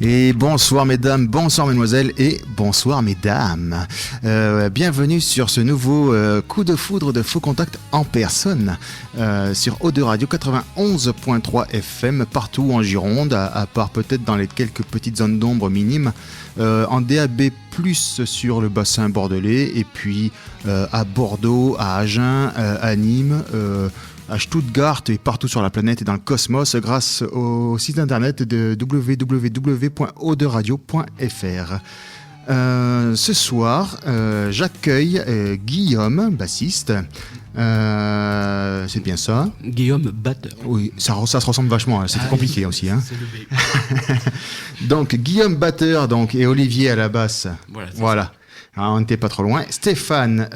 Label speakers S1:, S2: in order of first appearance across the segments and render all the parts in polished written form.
S1: Et bonsoir mesdames, bonsoir mesdemoiselles et bonsoir mesdames. Bienvenue sur ce nouveau coup de foudre de Faux Contact en personne sur O2 Radio 91.3 FM partout en Gironde, à part peut-être dans les quelques petites zones d'ombre minimes, en DAB+, sur le bassin bordelais et puis à Bordeaux, à Agen, à Nîmes, à Stuttgart et partout sur la planète et dans le cosmos grâce au site internet de www.o2radio.fr. Ce soir, j'accueille Guillaume, bassiste. C'est bien ça.
S2: Guillaume, batteur.
S1: Oui, ça se ressemble vachement. C'était compliqué aussi. Hein.
S2: C'est le B.
S1: Donc Guillaume, batteur, et Olivier à la basse. Voilà. Alors, on n'était pas trop loin. Stéphane,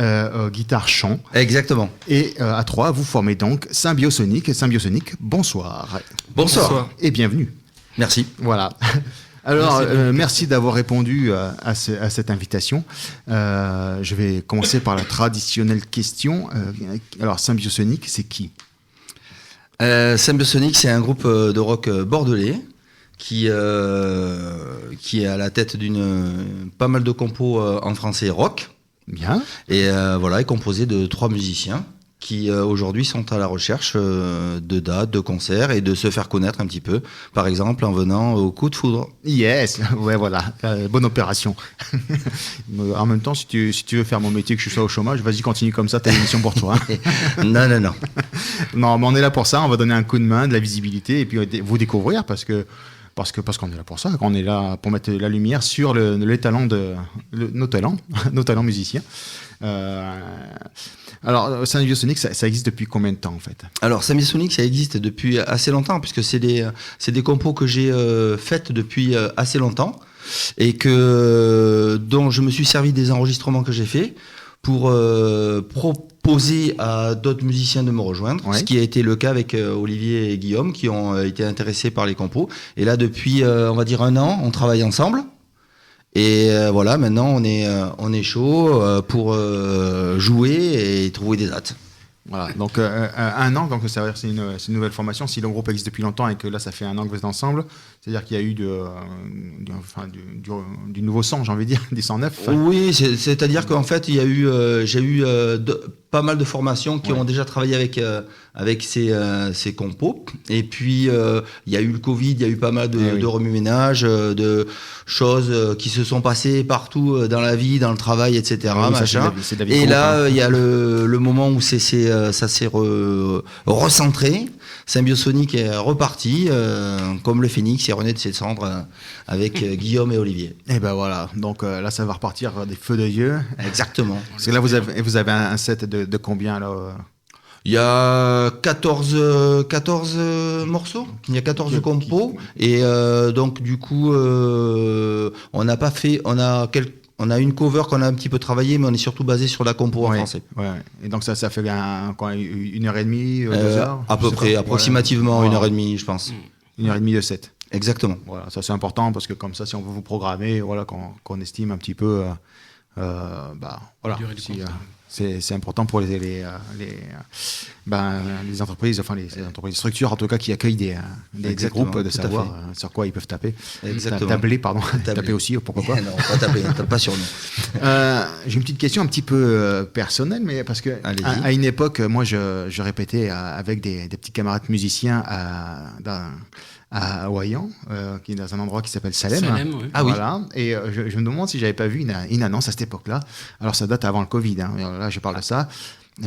S1: guitare chant.
S3: Exactement.
S1: Et à trois, vous formez donc Symbiosonic. Symbiosonic, bonsoir.
S3: Bonsoir.
S1: Et bienvenue.
S3: Merci.
S1: Voilà. Alors, merci d'avoir répondu à cette invitation. Je vais commencer par la traditionnelle question. Alors, Symbiosonic, c'est qui ?
S3: Symbiosonic, c'est un groupe de rock bordelais qui est à la tête d'une pas mal de compos en français rock.
S1: Bien.
S3: Et est composé de 3 musiciens qui aujourd'hui sont à la recherche de dates, de concerts et de se faire connaître un petit peu, par exemple en venant au Coup de Foudre.
S1: Yes, ouais, voilà, bonne opération. En même temps, si tu veux faire mon métier, que je sois au chômage, vas-y, continue comme ça, t'as une mission pour toi.
S3: Non.
S1: Non, mais on est là pour ça, on va donner un coup de main, de la visibilité et puis vous découvrir parce qu'on est là pour ça, on est là pour mettre la lumière sur nos talents musiciens. Alors, Symbiosonic, ça existe depuis combien de temps en fait ?
S3: Alors, Symbiosonic, ça existe depuis assez longtemps, puisque c'est des compos que j'ai faites depuis assez longtemps, et dont je me suis servi des enregistrements que j'ai faits pour proposer à d'autres musiciens de me rejoindre, ce qui a été le cas avec Olivier et Guillaume, qui ont été intéressés par les compos. Et là, depuis, on va dire 1 an, on travaille ensemble. Et maintenant on est chaud pour jouer et trouver des dates.
S1: Voilà, donc 1 an, donc ça veut dire que c'est une nouvelle formation. Si le groupe existe depuis longtemps et que là ça fait 1 an que vous êtes ensemble, c'est-à-dire qu'il y a eu du nouveau sang, j'ai envie de dire, du sang neuf.
S3: Oui, c'est-à-dire qu'en fait j'ai eu pas mal de formations qui ont déjà travaillé avec ces compos. Et puis il y a eu le Covid, il y a eu pas mal de remue-ménage, de choses qui se sont passées partout dans la vie, dans le travail, etc. Machin.
S1: C'est de la vie
S3: et
S1: groupe,
S3: là, il y a le moment où ça s'est recentré. Symbiosonic est reparti, comme le phénix, est rené de ses cendres avec Guillaume et Olivier.
S1: Et ben voilà, donc là ça va repartir des feux de Dieu.
S3: Exactement.
S1: Parce que là vous avez un set de combien là
S3: Il y a 14 morceaux, il y a 14 compos, et donc du coup on a une cover qu'on a un petit peu travaillée, mais on est surtout basé sur la compo en français.
S1: Ouais. Et donc ça fait 1h30, 2 heures
S3: à peu près, approximativement 1h30, je pense.
S1: 1h30 de set.
S3: Exactement.
S1: Voilà, ça c'est important parce que comme ça, si on veut vous programmer, voilà, qu'on estime un petit peu, c'est important pour les entreprises, enfin les structures en tout cas qui accueillent des groupes de savoir sur quoi ils peuvent taper.
S3: Exactement.
S1: Taper aussi, pourquoi pas.
S3: Non, pas taper, tape pas sur nous.
S1: J'ai une petite question un petit peu personnelle, mais parce que à une époque, moi je répétais avec des petits camarades musiciens à Ouayan, qui est dans un endroit qui s'appelle Salem.
S2: Oui.
S3: Ah oui.
S1: Voilà. Et je me demande si j'avais pas vu une annonce à cette époque-là. Alors ça date avant le Covid. Hein. Là, je parle de ça.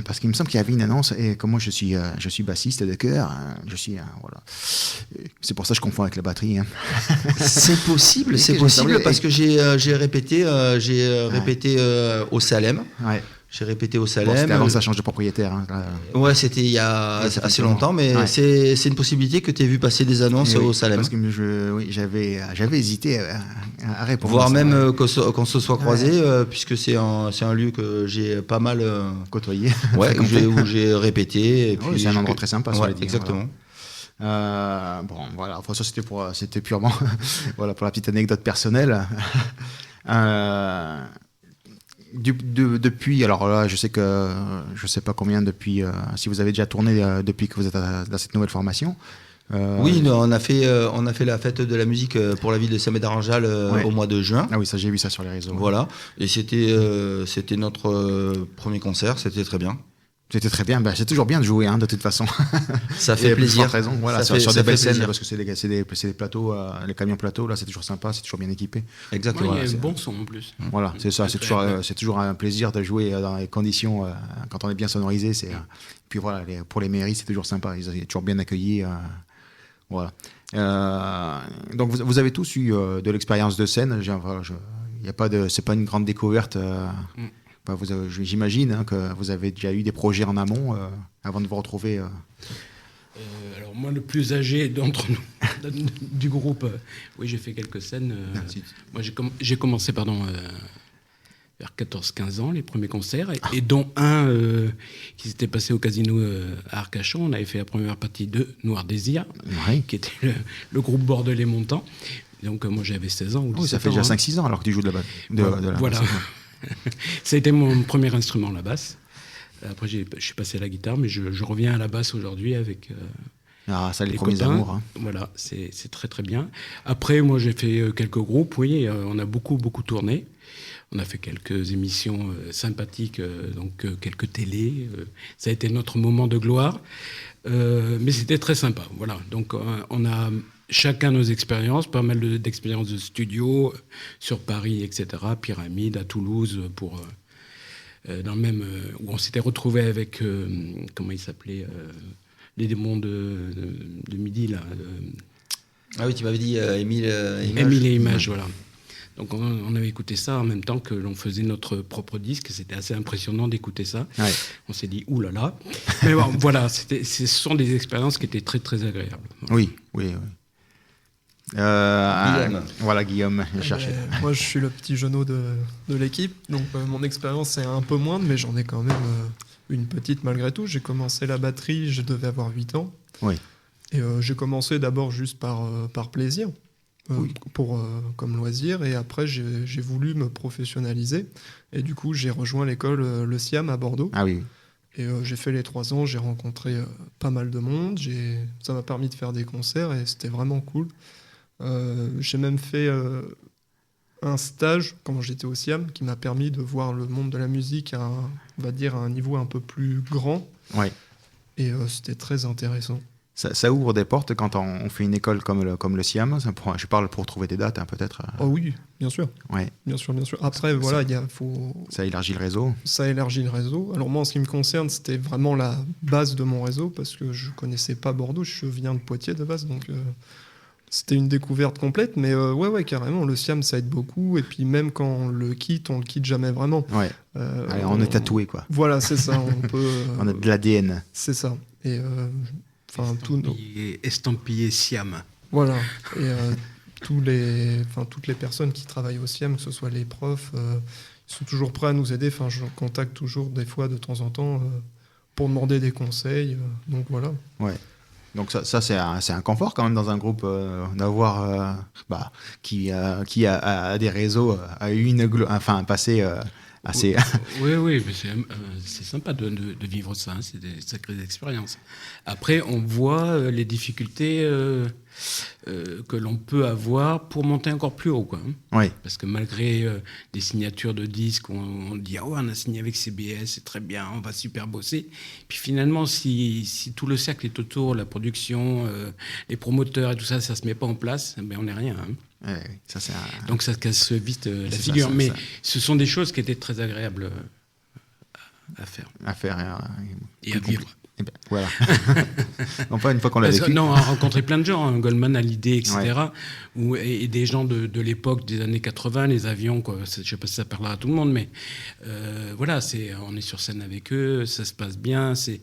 S1: Parce qu'il me semble qu'il y avait une annonce, et comme moi je suis bassiste de chœur, voilà. C'est pour ça que je confonds avec la batterie. Hein.
S3: C'est possible parce que j'ai répété au Salem.
S1: Ouais.
S3: J'ai répété au Salem.
S1: Bon, c'était avant que ça change de propriétaire. Hein.
S3: Ouais, c'était il y a assez longtemps, mais c'est une possibilité que tu aies vu passer des annonces au Salem.
S1: Parce que j'avais hésité à répondre.
S3: Voire même qu'on se soit croisés, puisque c'est un lieu que j'ai pas mal
S1: côtoyé.
S3: Ouais, où j'ai répété. Et puis
S1: c'est un endroit très sympa,
S3: ouais, exactement.
S1: Voilà. Voilà. Enfin, ça c'était purement voilà, pour la petite anecdote personnelle. Depuis, alors là, je sais pas combien depuis, si vous avez déjà tourné depuis que vous êtes dans cette nouvelle formation,
S3: Oui, nous, on a fait la fête de la musique pour la ville de Saint-Médard-en-Jalles au mois de juin.
S1: Ah oui, ça j'ai vu ça sur les réseaux.
S3: Voilà, et c'était notre premier concert, c'était très bien.
S1: C'était très bien. C'est toujours bien de jouer, de toute façon.
S3: Ça fait plaisir.
S1: Raison. Voilà,
S3: sur
S1: des belles scènes, parce que c'est des plateaux, les camions plateaux, là, c'est toujours sympa, c'est toujours bien équipé.
S3: Exactement.
S2: Il y a un bon son en plus.
S1: Voilà, c'est ça. C'est toujours un plaisir de jouer dans les conditions, quand on est bien sonorisé. Puis voilà, pour les mairies, c'est toujours sympa. Ils sont toujours bien accueillis. Voilà. Donc vous avez tous eu de l'expérience de scène. C'est pas une grande découverte. J'imagine que vous avez déjà eu des projets en amont avant de vous retrouver.
S2: Alors moi, le plus âgé d'entre nous, du groupe, oui, j'ai fait quelques scènes. Moi, j'ai commencé, vers 14-15 ans, les premiers concerts, et dont un qui s'était passé au casino à Arcachon. On avait fait la première partie de Noir Désir, qui était le groupe bordelais montant. Donc moi, j'avais 16 ans.
S1: Oui, ça fait déjà 5-6 ans alors que tu joues de la
S2: voilà. Ça a été mon premier instrument, la basse. Après, je suis passé à la guitare, mais je reviens à la basse aujourd'hui avec
S1: ça, les
S2: les
S1: premiers
S2: copains.
S1: amours.
S2: Voilà, c'est très très bien. Après, moi, j'ai fait quelques groupes, oui, on a beaucoup tourné. On a fait quelques émissions sympathiques, quelques télés. Ça a été notre moment de gloire. Mais c'était très sympa, voilà. Donc, on a chacun nos expériences, pas mal d'expériences de studio sur Paris, etc., Pyramide, à Toulouse, dans le même où on s'était retrouvé avec comment il s'appelait, les démons de Midi là.
S3: Ah oui, tu m'avais dit Émile
S2: et Images, voilà. Donc on avait écouté ça en même temps que l'on faisait notre propre disque. C'était assez impressionnant d'écouter ça. Ouais. On s'est dit ouh là là. Mais bon, voilà, ce sont des expériences qui étaient très très agréables. Voilà.
S1: Oui. Guillaume. Voilà, Guillaume,
S4: moi, je suis le petit genou de l'équipe, donc mon expérience est un peu moindre, mais j'en ai quand même une petite malgré tout. J'ai commencé la batterie, je devais avoir 8 ans.
S1: Oui.
S4: Et j'ai commencé d'abord juste par plaisir, comme loisir, et après j'ai voulu me professionnaliser. Et du coup, j'ai rejoint l'école Le Siam à Bordeaux.
S1: Ah oui.
S4: Et j'ai fait les 3 ans, j'ai rencontré pas mal de monde, ça m'a permis de faire des concerts et c'était vraiment cool. J'ai même fait un stage quand j'étais au Siam qui m'a permis de voir le monde de la musique à un niveau un peu plus grand.
S1: Ouais.
S4: Et c'était très intéressant.
S1: Ça ouvre des portes quand on fait une école comme le Siam. Je parle pour trouver des dates, peut-être.
S4: Oh oui, bien sûr.
S1: Ouais.
S4: Bien sûr. Après, voilà,
S1: ça élargit le réseau.
S4: Ça élargit le réseau. Alors moi, en ce qui me concerne, c'était vraiment la base de mon réseau parce que je connaissais pas Bordeaux. Je viens de Poitiers de base, donc c'était une découverte complète. Mais ouais, carrément, le Siam, ça aide beaucoup. Et puis même quand on le quitte jamais vraiment.
S1: Ouais. Allez, on est tatoué, quoi.
S4: Voilà, c'est ça. On peut.
S1: On a de l'ADN.
S4: C'est ça. Et
S2: estampillé Siam.
S4: Voilà. Et toutes les personnes qui travaillent au Siam, que ce soit les profs, ils sont toujours prêts à nous aider. Enfin, je contacte toujours des fois de temps en temps pour demander des conseils. Donc voilà. Ouais.
S1: Donc ça c'est un confort quand même dans un groupe d'avoir qui a des réseaux, a eu un passé assez.
S2: Oui, mais c'est sympa de vivre ça, c'est des sacrées expériences. Après, on voit les difficultés que l'on peut avoir pour monter encore plus haut, quoi.
S1: Oui.
S2: Parce que malgré des signatures de disques, on dit ah ouais, on a signé avec CBS, c'est très bien, on va super bosser. Puis finalement, si tout le cercle est autour, la production, les promoteurs et tout ça, ça se met pas en place, ben on n'est rien.
S1: Ça,
S2: donc ça casse vite la figure. Mais ce sont des choses qui étaient très agréables à faire. Et à vivre.
S1: Voilà. Enfin, une fois qu'on l'a vécu.
S2: Non, on a rencontré plein de gens, Goldman a l'idée, etc. Et des gens de l'époque des années 80, les avions, quoi. Je ne sais pas si ça parlera à tout le monde, mais voilà, on est sur scène avec eux, ça se passe bien, c'est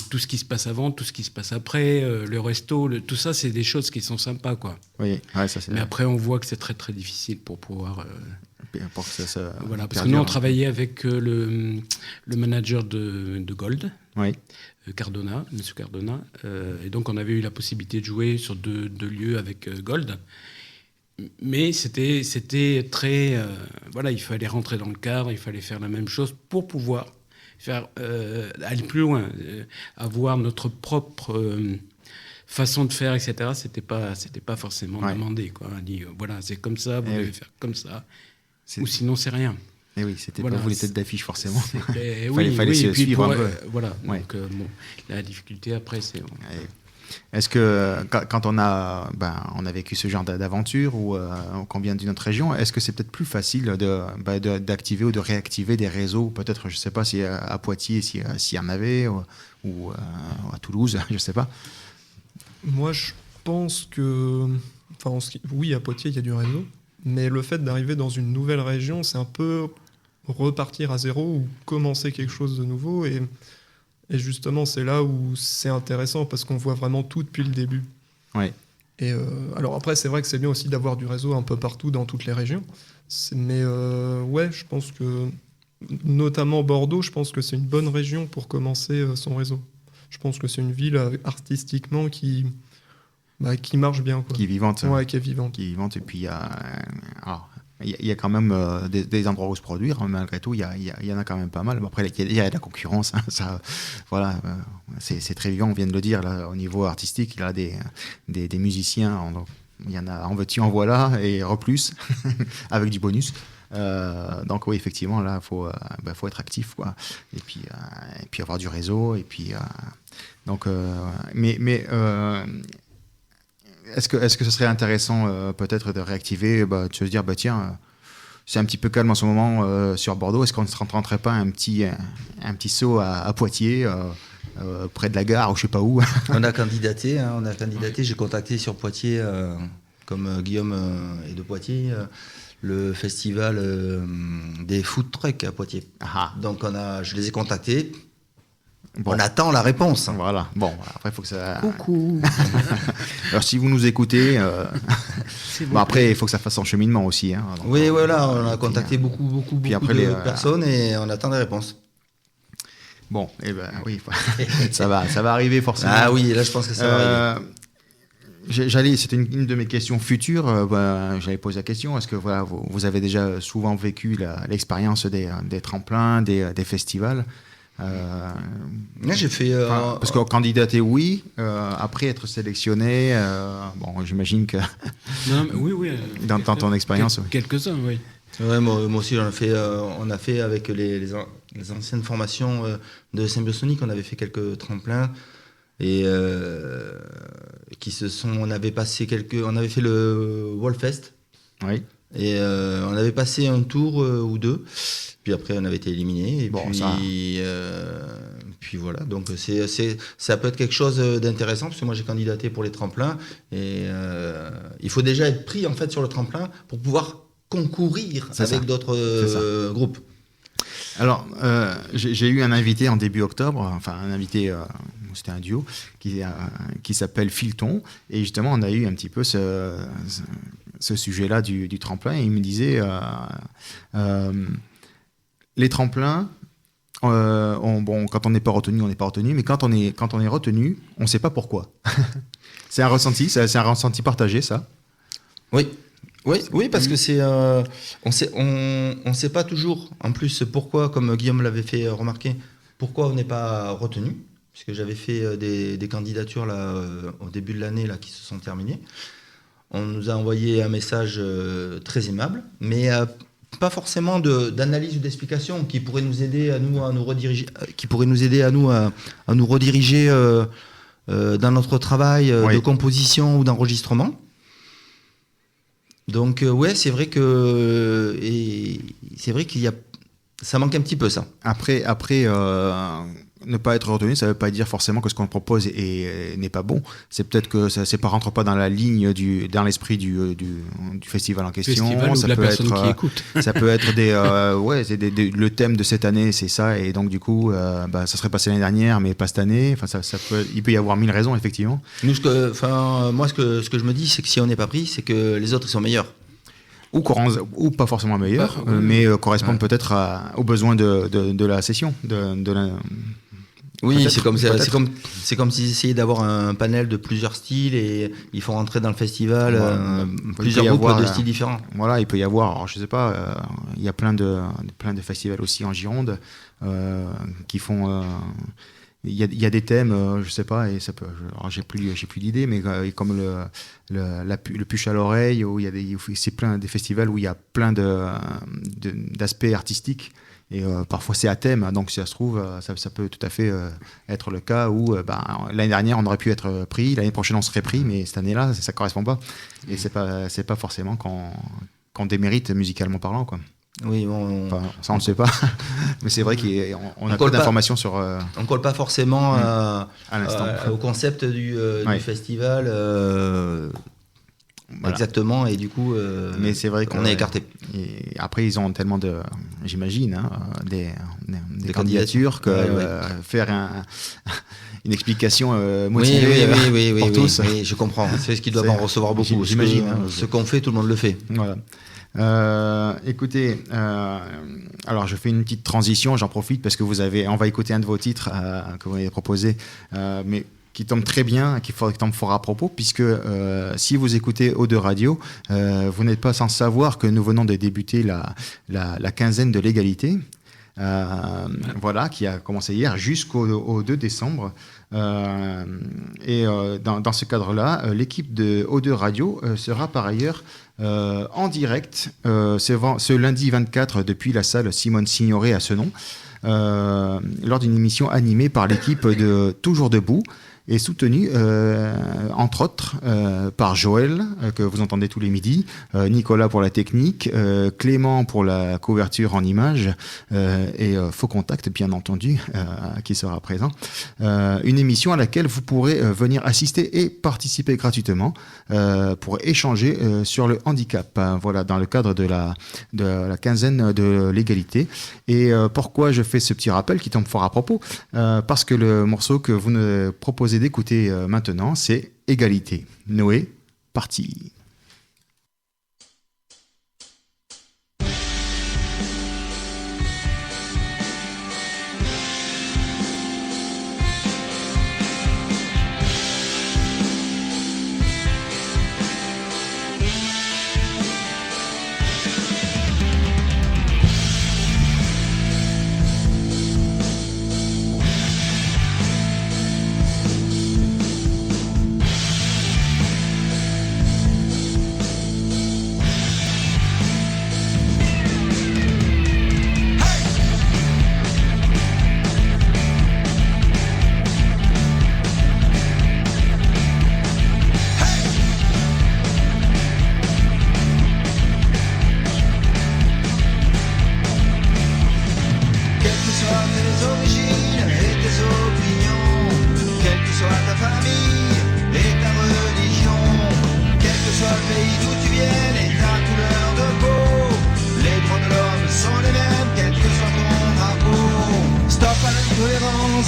S2: tout ce qui se passe avant, tout ce qui se passe après, le resto, tout ça, c'est des choses qui sont sympas, quoi.
S1: Oui, ça c'est.
S2: Mais après, on voit que c'est très très difficile pour pouvoir.
S1: Pour que ça
S2: voilà, parce que nous on travaillait avec le manager de Gold, Cardona, Monsieur Cardona, et donc on avait eu la possibilité de jouer sur deux lieux avec Gold. Mais c'était très voilà, il fallait rentrer dans le cadre, il fallait faire la même chose pour pouvoir aller plus loin, avoir notre propre façon de faire, etc., c'était pas forcément demandé, quoi. On dit, voilà, c'est comme ça, vous devez faire comme ça, ou sinon c'est rien.
S1: Et oui, c'était
S2: Voilà,
S1: pas vous les têtes d'affiche forcément.
S2: fallait
S1: se suivre un peu.
S2: Voilà,
S1: Ouais.
S2: donc la difficulté après, c'est...
S1: Est-ce que quand on a vécu ce genre d'aventure ou qu'on vient d'une autre région, est-ce que c'est peut-être plus facile d'activer ou de réactiver des réseaux, peut-être, je sais pas, si à Poitiers, s'il y en avait, ou à Toulouse, je sais pas.
S4: Moi, je pense que... oui, à Poitiers, il y a du réseau. Mais le fait d'arriver dans une nouvelle région, c'est un peu repartir à zéro ou commencer quelque chose de nouveau. Et justement, c'est là où c'est intéressant parce qu'on voit vraiment tout depuis le début.
S1: Ouais.
S4: Et alors après, c'est vrai que c'est bien aussi d'avoir du réseau un peu partout dans toutes les régions. Mais je pense que, notamment Bordeaux, je pense que c'est une bonne région pour commencer son réseau. Je pense que c'est une ville artistiquement qui marche bien, quoi.
S1: Qui est vivante.
S4: Ouais, qui est vivante.
S1: Qui est vivante. Et puis, il y a quand même des endroits où se produire. Hein, malgré tout, il y en a quand même pas mal. Après, il y a de la concurrence. Hein, ça, voilà, c'est très vivant, on vient de le dire. Là, au niveau artistique, il y a des musiciens. Il y en a en veux-tu, en voilà, et plus, avec du bonus. Donc oui, effectivement, là, faut être actif, quoi. Et puis avoir du réseau. Et puis est-ce que ce serait intéressant peut-être de réactiver, de se dire tiens, c'est un petit peu calme en ce moment sur Bordeaux, est-ce qu'on ne se tenterait pas un petit saut à Poitiers, près de la gare ou je sais pas où?
S3: On a candidaté, j'ai contacté sur Poitiers, comme Guillaume est de Poitiers, le festival des food trucks à Poitiers.
S1: Ah.
S3: Donc je les ai contactés.
S1: Bon.
S3: On attend la réponse.
S1: Voilà. Bon, après, il faut que ça...
S2: Coucou.
S1: Alors, si vous nous écoutez...
S2: Bon,
S1: après, il faut que ça fasse son cheminement aussi. Hein. Donc,
S3: oui, voilà, on a contacté beaucoup de personnes et on attend des réponses.
S1: Bon, oui, ça va arriver forcément.
S3: Ah oui, là, je pense que ça va arriver.
S1: C'était une de mes questions futures. J'allais poser la question. Est-ce que vous avez déjà souvent vécu l'expérience des tremplins, des festivals?
S3: J'ai fait.
S1: Parce que candidater, oui. Après être sélectionné, j'imagine que.
S2: Non, mais oui.
S1: Dans ton expérience, oui.
S2: Quelques-uns, oui.
S3: Ouais, moi aussi, on a fait avec les anciennes formations de Symbiosonic, on avait fait quelques tremplins et on avait fait le Wallfest.
S1: Oui.
S3: Et on avait passé un tour ou deux. Puis après, on avait été éliminé. Et puis voilà. Donc ça peut être quelque chose d'intéressant parce que moi j'ai candidaté pour les tremplins et il faut déjà être pris en fait sur le tremplin pour pouvoir concourir avec d'autres groupes.
S1: Alors, j'ai eu un invité en début octobre, enfin un invité, c'était un duo, qui s'appelle Filton, et justement on a eu un petit peu ce sujet-là du tremplin, et il me disait, les tremplins, quand on n'est pas retenu, on n'est pas retenu, mais quand on est retenu, on ne sait pas pourquoi. C'est un ressenti partagé, ça?
S3: Oui, parce que on sait pas toujours, en plus, pourquoi, comme Guillaume l'avait fait remarquer, pourquoi on n'est pas retenu, puisque j'avais fait des candidatures là, au début de l'année là, qui se sont terminées. On nous a envoyé un message très aimable, mais pas forcément d'analyse ou d'explication qui pourrait nous aider à nous rediriger, à nous rediriger dans notre travail de composition ou d'enregistrement. Donc c'est vrai ça manque un petit peu ça.
S1: Après ne pas être retenu, ça ne veut pas dire forcément que ce qu'on propose n'est pas bon. C'est peut-être que ça ne rentre pas dans la ligne dans l'esprit du festival en question.
S2: Festival
S1: ça
S2: ou de la
S1: peut
S2: personne
S1: être,
S2: qui écoute.
S1: Ça peut être le thème de cette année, c'est ça, et donc du coup, ça serait passé l'année dernière, mais pas cette année. Enfin, il peut y avoir 1000 raisons, effectivement.
S3: Moi, ce que je me dis, c'est que si on n'est pas pris, c'est que les autres ils sont meilleurs.
S1: Ou pas forcément meilleurs, mais correspondent peut-être aux besoins de la session,
S3: Oui, c'est comme s'ils essayaient d'avoir un panel de plusieurs styles et il faut rentrer dans le festival plusieurs groupes de styles différents.
S1: Voilà, il peut y avoir, alors, je sais pas, il y a plein de festivals aussi en Gironde qui font il y a des thèmes, je sais pas, et ça peut. Alors j'ai plus d'idées, mais comme le puche à l'oreille, où il y a c'est plein des festivals où il y a plein d'aspects artistiques. Et parfois c'est à thème, donc si ça se trouve, ça peut tout à fait être le cas où l'année dernière on aurait pu être pris, l'année prochaine on serait pris, mais cette année-là ça correspond pas. Et c'est pas forcément qu'on démérite musicalement parlant, quoi.
S3: Oui,
S1: Enfin, ça on ne sait pas, mais c'est vrai qu'on a peu d'informations sur.
S3: On colle pas forcément
S1: à l'instant
S3: au concept du festival.
S1: Voilà.
S3: Exactement, et du coup,
S1: mais c'est vrai
S3: qu'on est écarté.
S1: Et après, ils ont tellement j'imagine, des candidatures que faire une explication motivée pour tous.
S3: Oui, je comprends. C'est ce qu'ils doivent en recevoir beaucoup.
S1: J'imagine.
S3: Ce qu'on fait, tout le monde le fait.
S1: Voilà. Écoutez, alors je fais une petite transition, j'en profite parce que on va écouter un de vos titres que vous avez proposé, mais qui tombe très bien, qui tombe fort à propos, puisque si vous écoutez O2 Radio, vous n'êtes pas sans savoir que nous venons de débuter la quinzaine de l'égalité, voilà, qui a commencé hier jusqu'au 2 décembre. Et dans ce cadre-là, l'équipe de O2 Radio sera par ailleurs en direct ce lundi 24 depuis la salle Simone Signoret à Senon, lors d'une émission animée par l'équipe de Toujours Debout, et soutenu entre autres par Joël, que vous entendez tous les midis, Nicolas pour la technique, Clément pour la couverture en images, et Faux Contact bien entendu, qui sera présent. Une émission à laquelle vous pourrez venir assister et participer gratuitement pour échanger sur le handicap, voilà, dans le cadre de la quinzaine de l'égalité. Et pourquoi je fais ce petit rappel qui tombe fort à propos, parce que le morceau que vous ne proposez d'écouter maintenant, c'est Égalité. Noé, parti.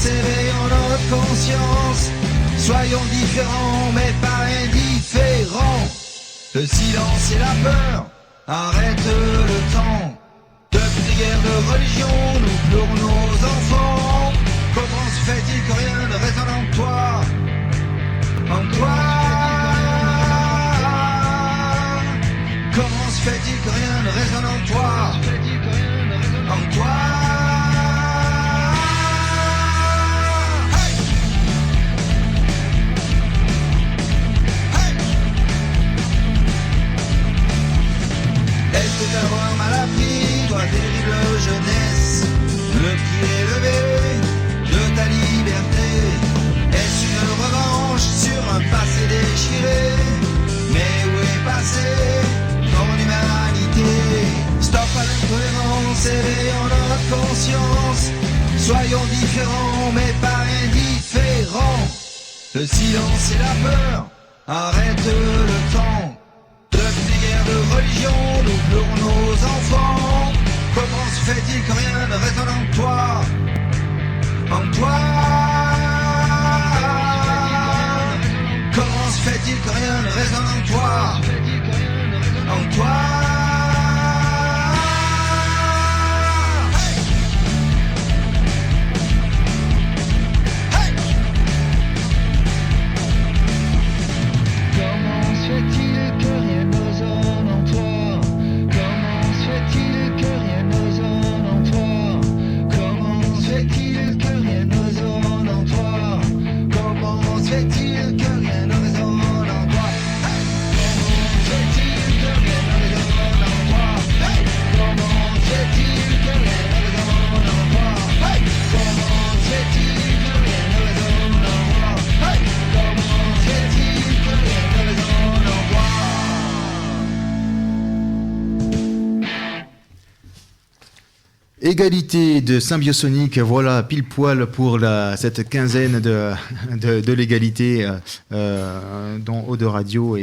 S5: Éveillons notre conscience, soyons différents mais pas indifférents. Le silence et la peur, arrête le temps. Depuis des guerres de religion, nous pleurons nos enfants. Comment se fait-il que rien ne résonne en toi? En toi? Comment se fait-il que rien ne résonne en toi? En toi? Est-ce que d'avoir mal appris, toi terrible jeunesse, le pied élevé de ta liberté? Est-ce une revanche sur un passé déchiré? Mais où est passé ton humanité? Stop à l'incohérence, éveillons notre conscience. Soyons différents mais pas indifférents. Le silence et la peur, arrête le temps. Depuis des guerres de religion, nous pleurons nos enfants. Comment se fait-il que rien ne résonne en toi? En toi? Comment se fait-il que rien ne résonne en toi? En toi? Comment se fait-il que rien n'osonne en toi? se fait-il que rien ne résonne en toi? Hey, comment se fait-il que rien ne résonne en toi? Hey, comment se fait-il que rien ne résonne en toi? Hey, comment se fait-il que rien ne résonne en toi? Hey, comment se fait-il que rien ne résonne en toi?
S1: Égalité de Symbiosonique, voilà, pile poil pour cette quinzaine de l'égalité dont Eau de Radio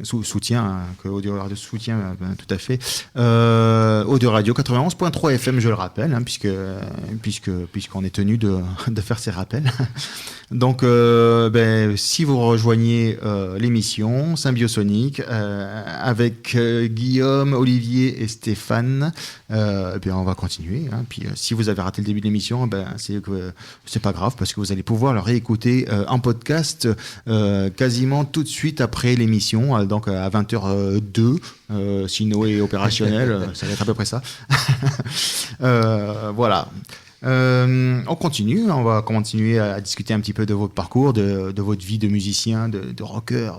S1: soutient, que Eau de Radio soutient tout à fait. Eau de Radio 91.3 FM, je le rappelle, hein, puisqu'on est tenu de faire ces rappels. Donc, si vous rejoignez l'émission Symbiosonique avec Guillaume, Olivier et Stéphane, on va continuer. Hein. Puis, si vous avez raté le début de l'émission, c'est pas grave parce que vous allez pouvoir le réécouter en podcast quasiment tout de suite après l'émission, donc à 20h02. Si Noé est opérationnel, ça va être à peu près ça. Voilà. On continue, on va continuer à discuter un petit peu de votre parcours, de votre vie de musicien, de rocker,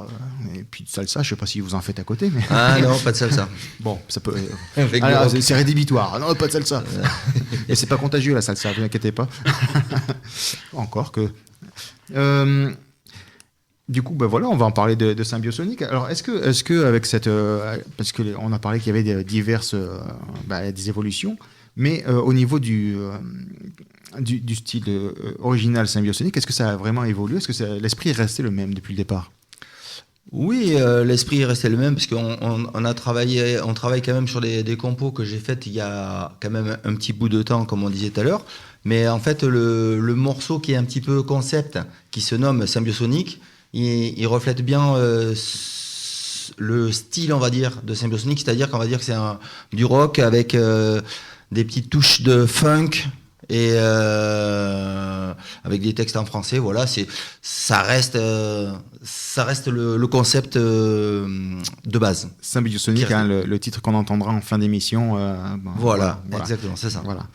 S1: et puis de salsa. Je sais pas si vous en faites à côté, mais
S3: Ah non, pas de salsa.
S1: bon, ça peut.
S3: Avec
S1: Alors,
S3: le rock.
S1: c'est rédhibitoire. Non, pas de salsa. Et c'est pas contagieux la salsa, vous inquiétez pas. Encore que. Du coup, voilà, on va en parler de Symbiosonique. Alors, est-ce que avec cette, parce que on a parlé qu'il y avait diverses, des évolutions, mais au niveau du style original Symbiosonique, est-ce que ça a vraiment évolué? Est-ce que l'esprit est resté le même depuis le départ?
S3: Oui, l'esprit est resté le même parce on travaille quand même sur des compos que j'ai faites il y a quand même un petit bout de temps, comme on disait tout à l'heure. Mais en fait, le morceau qui est un petit peu concept, qui se nomme Symbiosonique, il reflète bien le style, on va dire, de Symbiosonique, c'est-à-dire qu'on va dire que c'est du rock avec des petites touches de funk et avec des textes en français. Voilà, ça reste le concept de base.
S1: Symbiosonique, hein, le titre qu'on entendra en fin d'émission.
S3: Voilà, exactement, c'est ça.
S1: Voilà.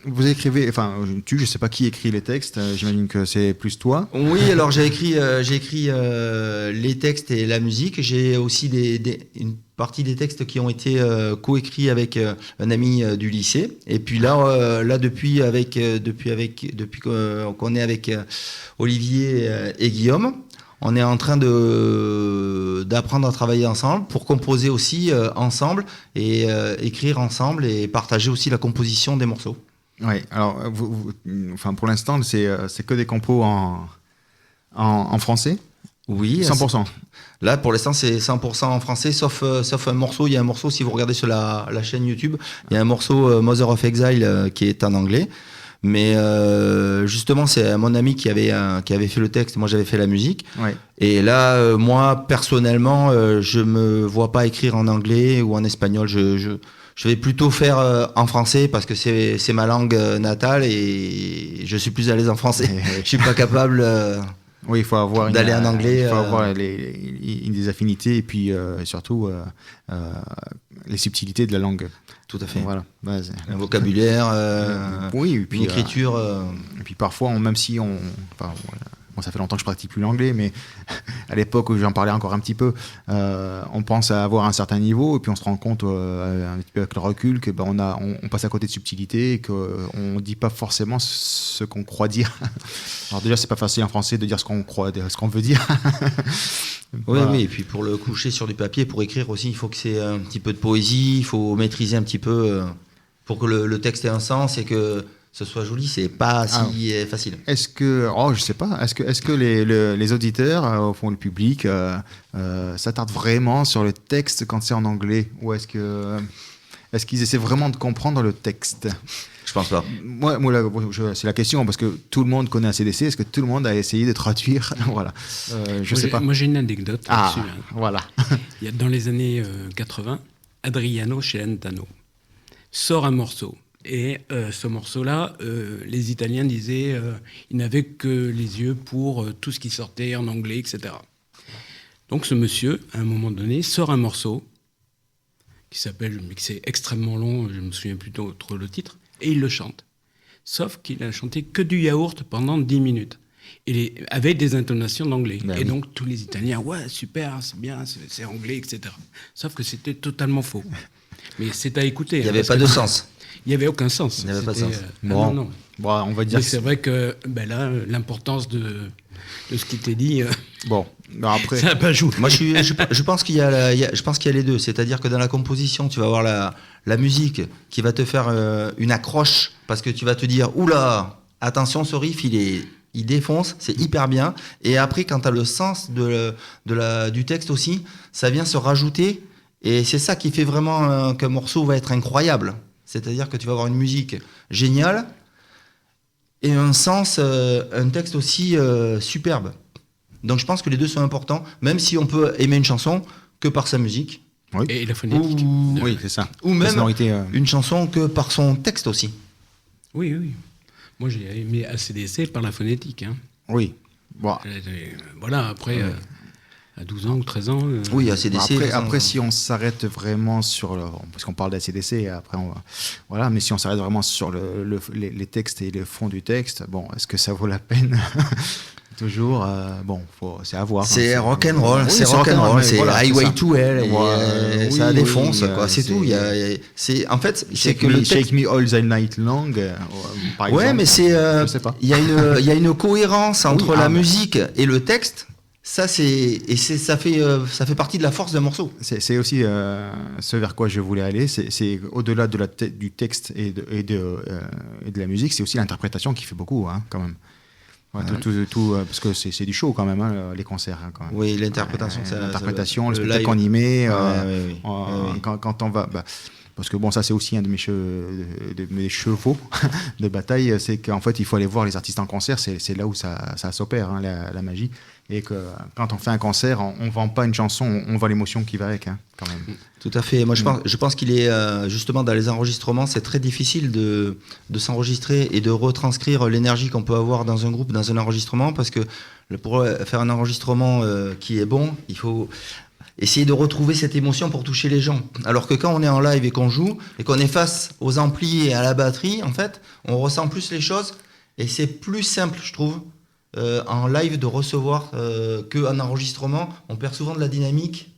S1: Vous écrivez, je sais pas qui écrit les textes. J'imagine que c'est plus toi.
S3: Oui, alors j'ai écrit les textes et la musique. J'ai aussi une partie des textes qui ont été coécrits avec un ami du lycée. Et puis là, depuis qu'on est avec Olivier et Guillaume, on est en train d'apprendre à travailler ensemble pour composer aussi ensemble et écrire ensemble et partager aussi la composition des morceaux.
S1: Oui. Alors, pour l'instant, c'est que des compos en français.
S3: Oui.
S1: 100%.
S3: Là, pour l'instant, c'est 100% en français, sauf un morceau. Il y a un morceau, si vous regardez sur la chaîne YouTube, il y a un morceau Mother of Exile qui est en anglais. Mais justement, c'est mon ami qui avait fait le texte, moi j'avais fait la musique.
S1: Ouais.
S3: Et là, moi, personnellement, je me vois pas écrire en anglais ou en espagnol. Je vais plutôt faire en français parce que c'est ma langue natale et je suis plus à l'aise en français. Je suis pas capable...
S1: Oui, il faut avoir
S3: d'aller en anglais.
S1: Il faut avoir des affinités et puis surtout les subtilités de la langue.
S3: Tout à fait.
S1: Voilà.
S3: Un vocabulaire,
S1: oui, et puis,
S3: une écriture.
S1: Et puis parfois, même si ça fait longtemps que je pratique plus l'anglais, mais à l'époque où j'en parlais encore un petit peu, on pense à avoir un certain niveau et puis on se rend compte un petit peu avec le recul que on passe à côté de subtilité et qu'on dit pas forcément ce qu'on croit dire. Alors déjà, c'est pas facile en français de dire ce qu'on veut dire.
S3: Oui, voilà. Oui, et puis pour le coucher sur du papier, pour écrire aussi, il faut que c'est un petit peu de poésie, il faut maîtriser un petit peu pour que le texte ait un sens et que ce soit joli, c'est pas si facile.
S1: Est-ce que, je sais pas, est-ce que les auditeurs, au fond le public, s'attardent vraiment sur le texte quand c'est en anglais, ou est-ce qu'ils essaient vraiment de comprendre le texte?
S3: Je pense pas.
S1: Moi c'est la question, parce que tout le monde connaît ACDC. Est-ce que tout le monde a essayé de traduire? Voilà. Je sais pas.
S2: Moi, j'ai une anecdote là-dessus.
S1: Voilà.
S2: Il y a dans les années 80, Adriano Celentano sort un morceau. Et ce morceau-là, les Italiens disaient ils n'avaient que les yeux pour tout ce qui sortait en anglais, etc. Donc ce monsieur, à un moment donné, sort un morceau qui s'appelle, mais c'est extrêmement long, je me souviens plus trop le titre, et il le chante. Sauf qu'il a chanté que du yaourt pendant 10 minutes. avec des intonations d'anglais.
S1: Ben
S2: et
S1: oui.
S2: donc tous les Italiens, ouais, super, c'est bien, c'est anglais, etc. Sauf que c'était totalement faux. Mais c'est à écouter.
S3: Il n'y avait pas de sens.
S2: Il n'y avait aucun sens.
S3: Il n'y avait pas de
S2: C'était,
S3: sens.
S1: Bon.
S2: non.
S1: Bon, on va dire
S2: Mais
S1: que
S2: c'est vrai que là, l'importance de ce qui t'est dit,
S1: bon. Alors après,
S2: ça n'a pas joué.
S3: Moi, je pense qu'il y a, je pense qu'il y a les deux. C'est-à-dire que dans la composition, tu vas avoir la musique qui va te faire une accroche parce que tu vas te dire, oula, attention, ce riff, il défonce, c'est hyper bien. Et après, quand tu as le sens du texte aussi, ça vient se rajouter. Et c'est ça qui fait vraiment qu'un morceau va être incroyable. C'est-à-dire que tu vas avoir une musique géniale et un sens, un texte aussi superbe. Donc je pense que les deux sont importants, même si on peut aimer une chanson que par sa musique,
S2: Et la phonétique.
S1: oui, c'est ça.
S3: ou
S1: La
S3: même
S1: sonorité,
S3: une chanson que par son texte aussi.
S2: Oui, oui. Moi, j'ai aimé AC/DC par la phonétique. Hein.
S1: oui. Bon.
S2: Voilà, après, à 12 ans ou 13 ans...
S3: Oui,
S1: Bon,
S3: AC/DC.
S1: après, si on s'arrête vraiment sur parce qu'on parle d'ACDC, après voilà, mais si on s'arrête vraiment sur les textes et le fond du texte, bon, est-ce que ça vaut la peine? Toujours, bon, c'est à voir.
S3: C'est
S1: hein,
S3: rock'n'roll,
S1: Oui,
S3: c'est rock'n'roll,
S1: mais
S3: c'est
S1: voilà,
S3: Highway
S1: ça.
S3: to Hell,
S1: Ouais,
S3: ça
S1: oui,
S3: défonce,
S1: oui,
S3: quoi, c'est tout. En fait, c'est
S1: Shake
S3: que le
S1: me,
S3: texte.
S1: Shake Me All the Night Long, par exemple.
S3: Ouais, mais
S1: je sais pas.
S3: il y a une cohérence entre
S1: Oui,
S3: la
S1: mais-
S3: musique et le texte. Ça ça fait partie de la force d'un morceau.
S1: C'est aussi ce vers quoi je voulais aller. C'est au-delà du texte et de la musique, c'est aussi l'interprétation qui fait beaucoup, hein, quand même. Ouais, parce que c'est du show quand même, hein, les concerts. Hein, quand même.
S3: Oui, l'interprétation,
S1: L'interprétation, le
S3: le
S1: spectacle
S3: live.
S1: qu'on y met,
S3: Ouais.
S1: quand on va. Parce que bon, ça c'est aussi un de mes chevaux de bataille, c'est qu'en fait il faut aller voir les artistes en concert, c'est là où ça s'opère, hein, la magie. Et que quand on fait un concert, on vend pas une chanson, on vend l'émotion qui va avec, hein, quand même.
S3: Tout à fait. Moi, je pense qu'il est justement dans les enregistrements, c'est très difficile de s'enregistrer et de retranscrire l'énergie qu'on peut avoir dans un groupe, dans un enregistrement, parce que pour faire un enregistrement qui est bon, il faut essayer de retrouver cette émotion pour toucher les gens. Alors que quand on est en live et qu'on joue et qu'on est face aux amplis et à la batterie, en fait, on ressent plus les choses et c'est plus simple, je trouve, en live de recevoir qu'en enregistrement. On perd souvent de la dynamique.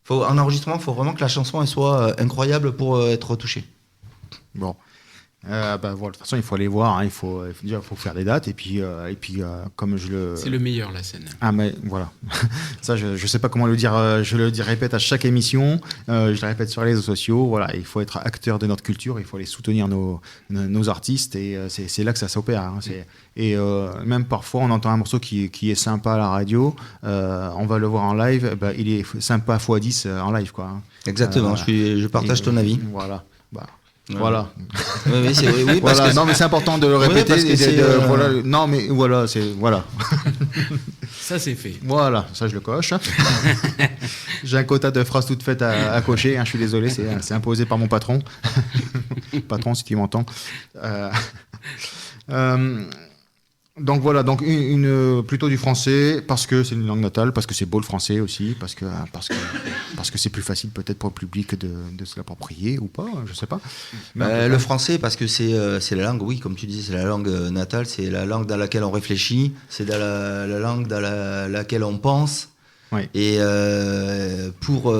S3: En enregistrement, il faut vraiment que la chanson elle soit incroyable pour être touchée.
S1: Bon. Voilà, de toute façon, il faut aller voir, hein, il faut faire des dates, et puis comme je le...
S2: C'est le meilleur, la scène.
S1: Ah, mais voilà. Ça, je sais pas comment le dire, je le répète à chaque émission, je le répète sur les réseaux sociaux, voilà, il faut être acteur de notre culture, il faut aller soutenir nos artistes, et c'est là que ça s'opère. Hein, et même parfois, on entend un morceau qui est sympa à la radio, on va le voir en live, il est sympa x10 en live, quoi. Hein.
S3: Exactement, je partage ton avis.
S1: Voilà. Bah,
S3: Ouais.
S1: voilà.
S3: Oui, c'est vrai, oui, parce
S1: Voilà.
S3: que
S1: Non, mais c'est important de le
S3: Oui,
S1: répéter.
S3: parce que
S1: et
S3: c'est,
S1: voilà. Non, mais voilà, voilà.
S2: Ça, c'est fait.
S1: Voilà, ça je le coche. J'ai un quota de phrases toutes faites à cocher. Hein, je suis désolé, c'est imposé par mon patron. Patron, si tu m'entends. Donc voilà, donc plutôt du français parce que c'est une langue natale, parce que c'est beau le français aussi, parce que c'est plus facile peut-être pour le public de se l'approprier ou pas, je sais pas. Mais
S3: le français, parce que c'est la langue, oui, comme tu disais, c'est la langue natale, c'est la langue dans laquelle on réfléchit, c'est dans la langue dans laquelle on pense.
S1: Ouais.
S3: Et pour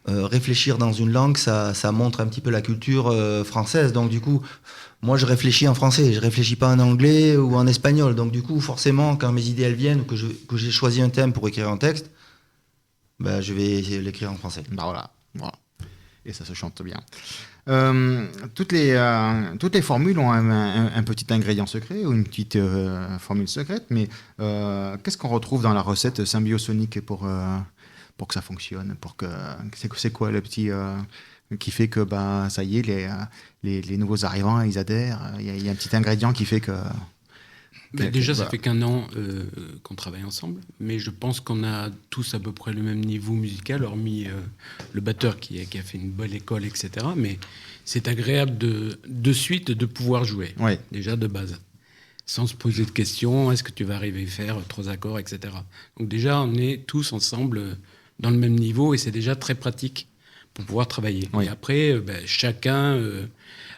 S3: réfléchir dans une langue, ça montre un petit peu la culture française. Donc du coup, moi je réfléchis en français, je réfléchis pas en anglais ou en espagnol. Donc du coup, forcément, quand mes idées elles viennent ou que j'ai choisi un thème pour écrire un texte, bah, je vais l'écrire en français.
S1: Bah voilà. Et ça se chante bien. Toutes les formules ont un petit ingrédient secret ou une petite formule secrète, mais qu'est-ce qu'on retrouve dans la recette symbiosonique pour que ça fonctionne, c'est quoi le petit qui fait que ça y est, les nouveaux arrivants ils adhèrent, il y a un petit ingrédient qui fait que...
S2: Déjà, ça fait qu'un an qu'on travaille ensemble, mais je pense qu'on a tous à peu près le même niveau musical, hormis le batteur qui a fait une bonne école, etc. Mais c'est agréable de suite de pouvoir jouer,
S1: Ouais.
S2: déjà de base, sans se poser de questions, est-ce que tu vas arriver à faire 3 accords, etc. Donc déjà, on est tous ensemble dans le même niveau et c'est déjà très pratique pour pouvoir travailler.
S1: Oui.
S2: Et après, chacun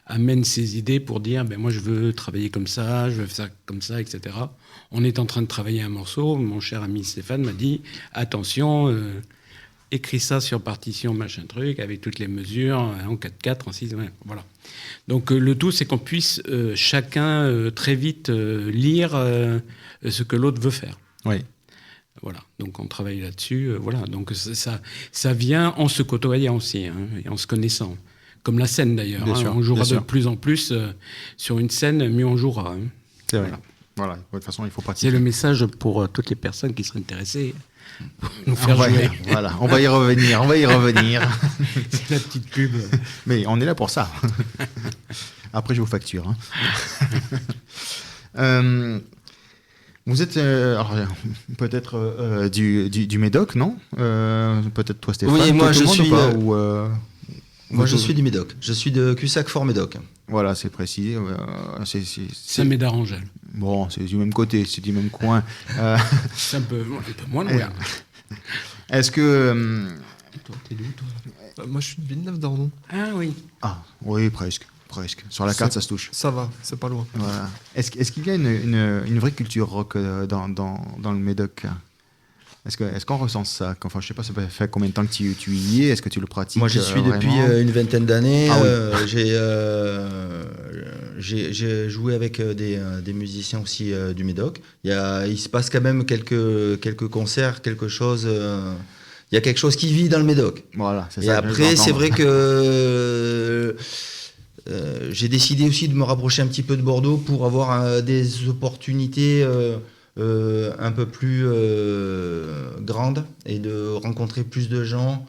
S2: amène ses idées pour dire moi je veux travailler comme ça, je veux faire ça comme ça, etc. On est en train de travailler un morceau, mon cher ami Stéphane m'a dit attention, écris ça sur partition, machin truc, avec toutes les mesures, en 4/4, en 6, voilà. Donc le tout, c'est qu'on puisse chacun très vite lire ce que l'autre veut faire.
S1: Oui.
S2: Voilà, donc on travaille là-dessus. Voilà, donc ça vient en se côtoyant aussi, et en se connaissant. Comme la scène d'ailleurs.
S1: Bien sûr,
S2: on jouera
S1: bien sûr.
S2: de plus en plus sur une scène, mieux on jouera.
S1: C'est vrai.
S2: Voilà.
S1: Voilà. De toute façon, il faut pratiquer.
S2: C'est le message pour toutes les personnes qui seraient intéressées pour nous faire
S1: On va,
S2: jouer.
S1: voilà, on va y revenir.
S2: C'est la petite pub.
S1: Mais on est là pour ça. Après, je vous facture. Vous êtes alors, peut-être du Médoc, non peut-être toi, Stéphane.
S3: Oui, moi,
S1: tout le
S3: je
S1: monde
S3: suis,
S1: ou pas,
S3: Moi, je suis du Médoc. Je suis de Cussac-Fort-Médoc.
S1: Voilà, c'est précis.
S2: Saint-Médard-Angèle.
S1: Bon, c'est du même côté, c'est du même coin.
S2: C'est un peu moins loin.
S1: Est-ce que...
S2: Toi, t'es d'où, toi ?
S4: Moi, je suis de Villeneuve-d'Ornon.
S2: Ah oui.
S1: Ah, oui, presque. Sur la carte, ça se touche.
S4: Ça va, c'est pas loin.
S1: Voilà. Est-ce qu'il y a une vraie culture rock dans le Médoc ? Est-ce qu'on ressent ça ? Enfin, je sais pas, ça fait combien de temps que tu y es ? Est-ce que tu le pratiques ?
S3: Moi, j'y suis depuis
S1: vraiment
S3: une vingtaine d'années.
S1: Ah oui.
S3: J'ai joué avec des musiciens aussi du Médoc. Il se passe quand même quelques concerts, quelque chose. Il y a quelque chose qui vit dans le Médoc.
S1: Voilà, c'est
S3: Et
S1: ça.
S3: après, c'est vrai que j'ai décidé aussi de me rapprocher un petit peu de Bordeaux pour avoir des opportunités un peu plus grandes et de rencontrer plus de gens.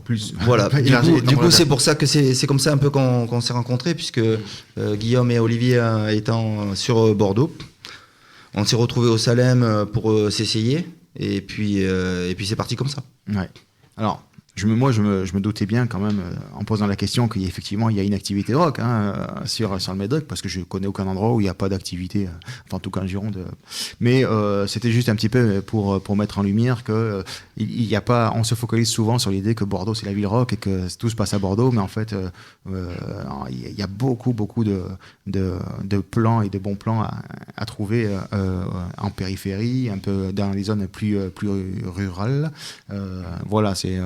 S1: Plus.
S3: Voilà.
S1: Élargir,
S3: Du coup, c'est pour ça que c'est comme ça un peu qu'on s'est rencontrés, puisque Guillaume et Olivier étant sur Bordeaux, on s'est retrouvés au Salem pour s'essayer, et puis c'est parti comme ça.
S1: Ouais. Alors, je me doutais bien quand même, en posant la question, qu'effectivement, il y a une activité rock sur le Médoc, parce que je connais aucun endroit où il n'y a pas d'activité, enfin, en tout cas en Gironde. Mais c'était juste un petit peu pour mettre en lumière que il y a pas, on se focalise souvent sur l'idée que Bordeaux, c'est la ville rock et que tout se passe à Bordeaux, mais en fait, il y a beaucoup de plans et de bons plans à trouver en périphérie, un peu dans les zones plus rurales. Voilà, c'est...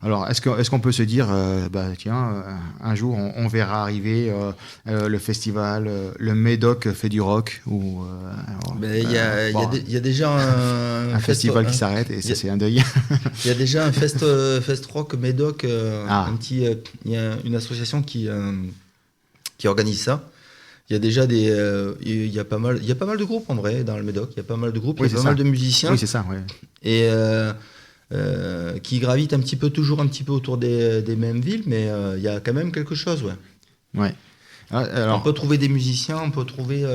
S1: Alors, est-ce qu'on peut se dire, tiens, un jour, on verra arriver le festival, le Médoc fait du rock, ou
S3: Il y a déjà
S1: un festival qui s'arrête, et ça, c'est un deuil.
S3: Il y a déjà un fest rock Médoc, il y a une association qui organise ça. Il y a déjà il y a pas mal de groupes en vrai dans le Médoc. Il y a pas mal de groupes,
S1: Oui,
S3: il y a pas mal de musiciens.
S1: Oui, c'est ça, ouais.
S3: Et qui gravitent toujours un petit peu autour des mêmes villes, mais il y a quand même quelque chose, ouais.
S1: Ouais. Alors,
S3: on peut trouver des musiciens, on peut trouver...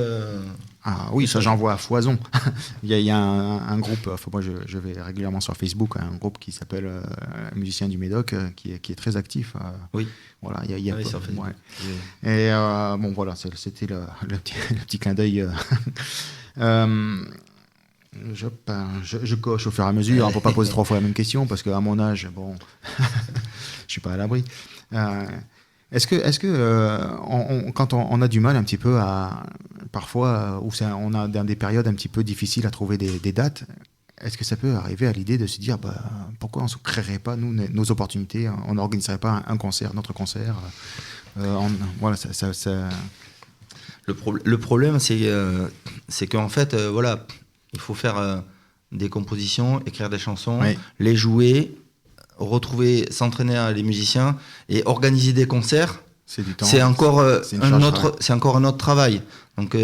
S1: Ah oui, ça j'en vois à foison. il y a un groupe, enfin, moi je vais régulièrement sur Facebook, un groupe qui s'appelle Musiciens du Médoc, qui est très actif.
S3: Oui.
S1: Voilà, il y a
S3: sur Facebook.
S1: Ouais. Et bon voilà, c'était le petit clin d'œil. Je coche au fur et à mesure, pour pas poser 3 fois la même question, parce qu'à mon âge, bon, je suis pas à l'abri. Est-ce que quand on a du mal un petit peu parfois, où on a dans des périodes un petit peu difficiles à trouver des dates, est-ce que ça peut arriver à l'idée de se dire pourquoi on ne se créerait pas nous nos opportunités, on n'organiserait pas notre concert, voilà, ça...
S3: Le problème, c'est qu'en fait, voilà, il faut faire des compositions, écrire des chansons,
S1: oui.
S3: Les jouer, s'entraîner à les musiciens et organiser des concerts.
S1: C'est du temps.
S3: C'est encore un autre travail. Donc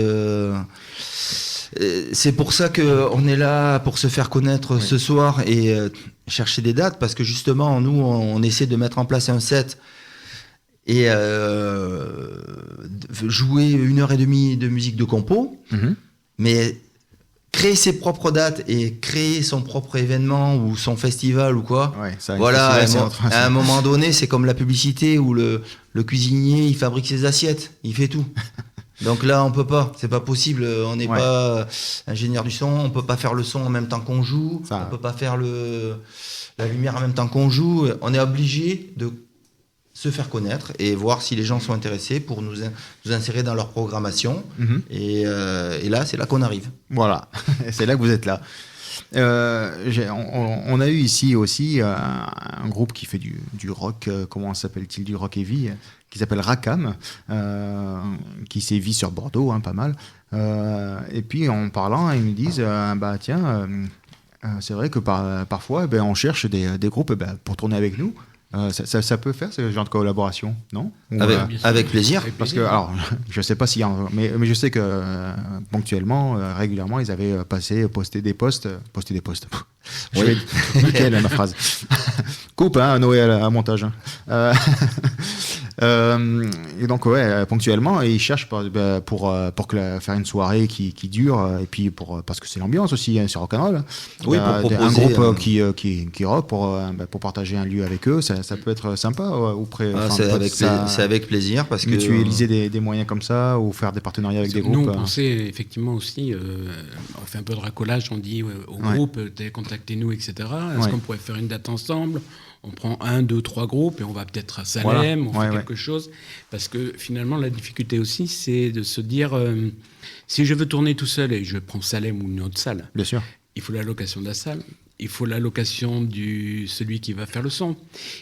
S3: c'est pour ça qu'on est là pour se faire connaître ce soir et chercher des dates, parce que justement nous on essaie de mettre en place un set et jouer 1h30 de musique de compo, mais créer ses propres dates et créer son propre événement ou son festival ou quoi.
S1: Ouais,
S3: voilà, à un moment donné, c'est comme la publicité où le cuisinier, il fabrique ses assiettes, il fait tout. Donc là, on peut pas, c'est pas possible, on n'est pas ingénieur du son, on peut pas faire le son en même temps qu'on joue, on peut pas faire la lumière en même temps qu'on joue, on est obligé se faire connaître et voir si les gens sont intéressés pour nous insérer dans leur programmation. Et là, c'est là qu'on arrive.
S1: Voilà, c'est là que vous êtes là. On a eu ici aussi un groupe qui fait du rock, comment s'appelle-t-il, du rock heavy, qui s'appelle Rakam, qui sévit sur Bordeaux, pas mal. Et puis en parlant, ils nous disent, c'est vrai que parfois, on cherche des groupes pour tourner avec nous. Ça peut faire ce genre de collaboration, non?
S3: Avec plaisir.
S1: Parce que, alors, je sais pas s'il y a, mais je sais que ponctuellement, régulièrement, ils avaient posté des posts. Je vais nickel ma phrase. Coupe, Noé à montage. Et donc, ponctuellement, ils cherchent pour faire une soirée qui dure, et puis parce que c'est l'ambiance aussi, sur rock'n'roll.
S3: Oui, pour proposer
S1: un groupe qui rock pour partager un lieu avec eux, ça peut être sympa.
S3: C'est avec plaisir parce que
S1: mutualiser des moyens comme ça ou faire des partenariats avec des groupes.
S2: Nous, on pensait effectivement aussi, on fait un peu de racolage, on dit au groupe, contactez-nous, etc. Est-ce qu'on pourrait faire une date ensemble? On prend 1, 2, 3 groupes et on va peut-être à Salem, on fait quelque chose. Parce que finalement, la difficulté aussi, c'est de se dire, si je veux tourner tout seul et je prends Salem ou une autre salle,
S1: bien sûr,
S2: il faut la location de la salle, il faut la location de celui qui va faire le son,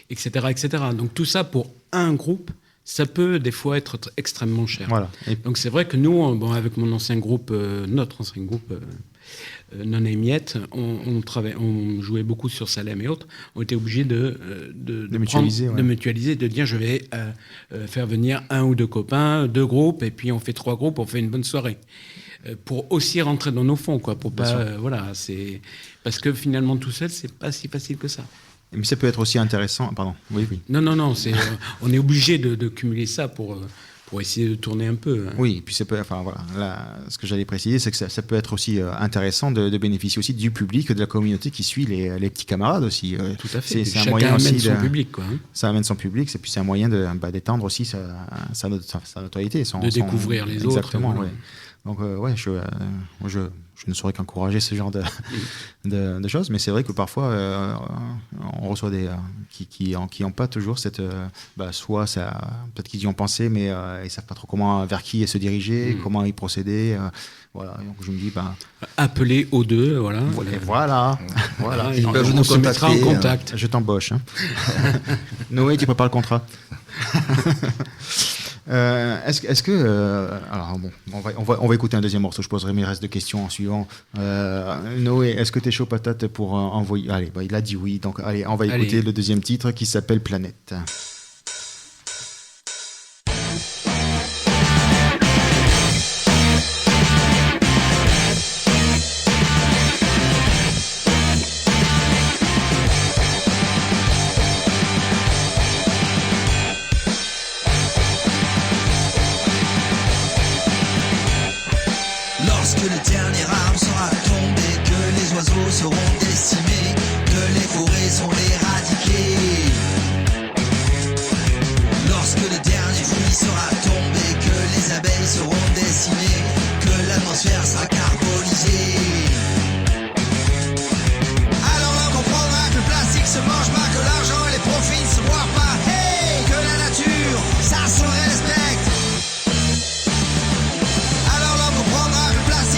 S2: etc., etc. Donc tout ça pour un groupe, ça peut des fois être extrêmement cher.
S1: Voilà.
S2: Donc c'est vrai que nous, avec mon ancien groupe, notre ancien groupe, Non et Miette, on jouait beaucoup sur Salem et autres. On était obligés de mutualiser, de mutualiser, de dire je vais faire venir 1 ou 2 copains, 2 groupes, et puis on fait 3 groupes, on fait une bonne soirée. Pour aussi rentrer dans nos fonds, quoi. Pour pas, c'est parce que finalement tout seul, c'est pas si facile que ça.
S1: Mais ça peut être aussi intéressant. Pardon. Oui.
S2: Non. On est obligé de cumuler ça pour essayer de tourner un peu.
S1: Oui, et puis ce que j'allais préciser, c'est que ça peut être aussi intéressant de bénéficier aussi du public, de la communauté qui suit les petits camarades aussi.
S2: Tout à fait.
S1: C'est un moyen
S2: amène
S1: aussi
S2: son public, quoi.
S1: Ça amène son public, et puis c'est un moyen d'étendre aussi sa notoriété.
S2: De découvrir les autres.
S1: Exactement, oui. Donc, je ne saurais qu'encourager ce genre de choses, mais c'est vrai que parfois, on reçoit des qui ont pas toujours cette... soit peut-être qu'ils y ont pensé, mais ils ne savent pas trop vers qui se diriger, comment y procéder. Voilà, donc je me dis...
S2: Appeler aux deux, voilà.
S1: Voilà.
S3: Ils peuvent nous
S2: se mettra en contact.
S1: Je t'embauche. Noé, tu prépares le contrat. Est-ce que alors bon, on va écouter un deuxième morceau. Je poserai mes restes de questions en suivant. Noé, est-ce que t'es chaud patate pour envoyer? Allez, il a dit oui. Donc allez, on va écouter le deuxième titre qui s'appelle Planète.
S5: Lorsque le dernier arbre sera tombé, que les oiseaux seront décimés, que les forêts sont éradiquées. Lorsque le dernier fruit sera tombé, que les abeilles seront décimées, que l'atmosphère sera carbonisée. Alors l'on comprendra que le plastique se mange pas, que l'argent et les profits ne se boivent pas. Hey, que la nature, ça se respecte.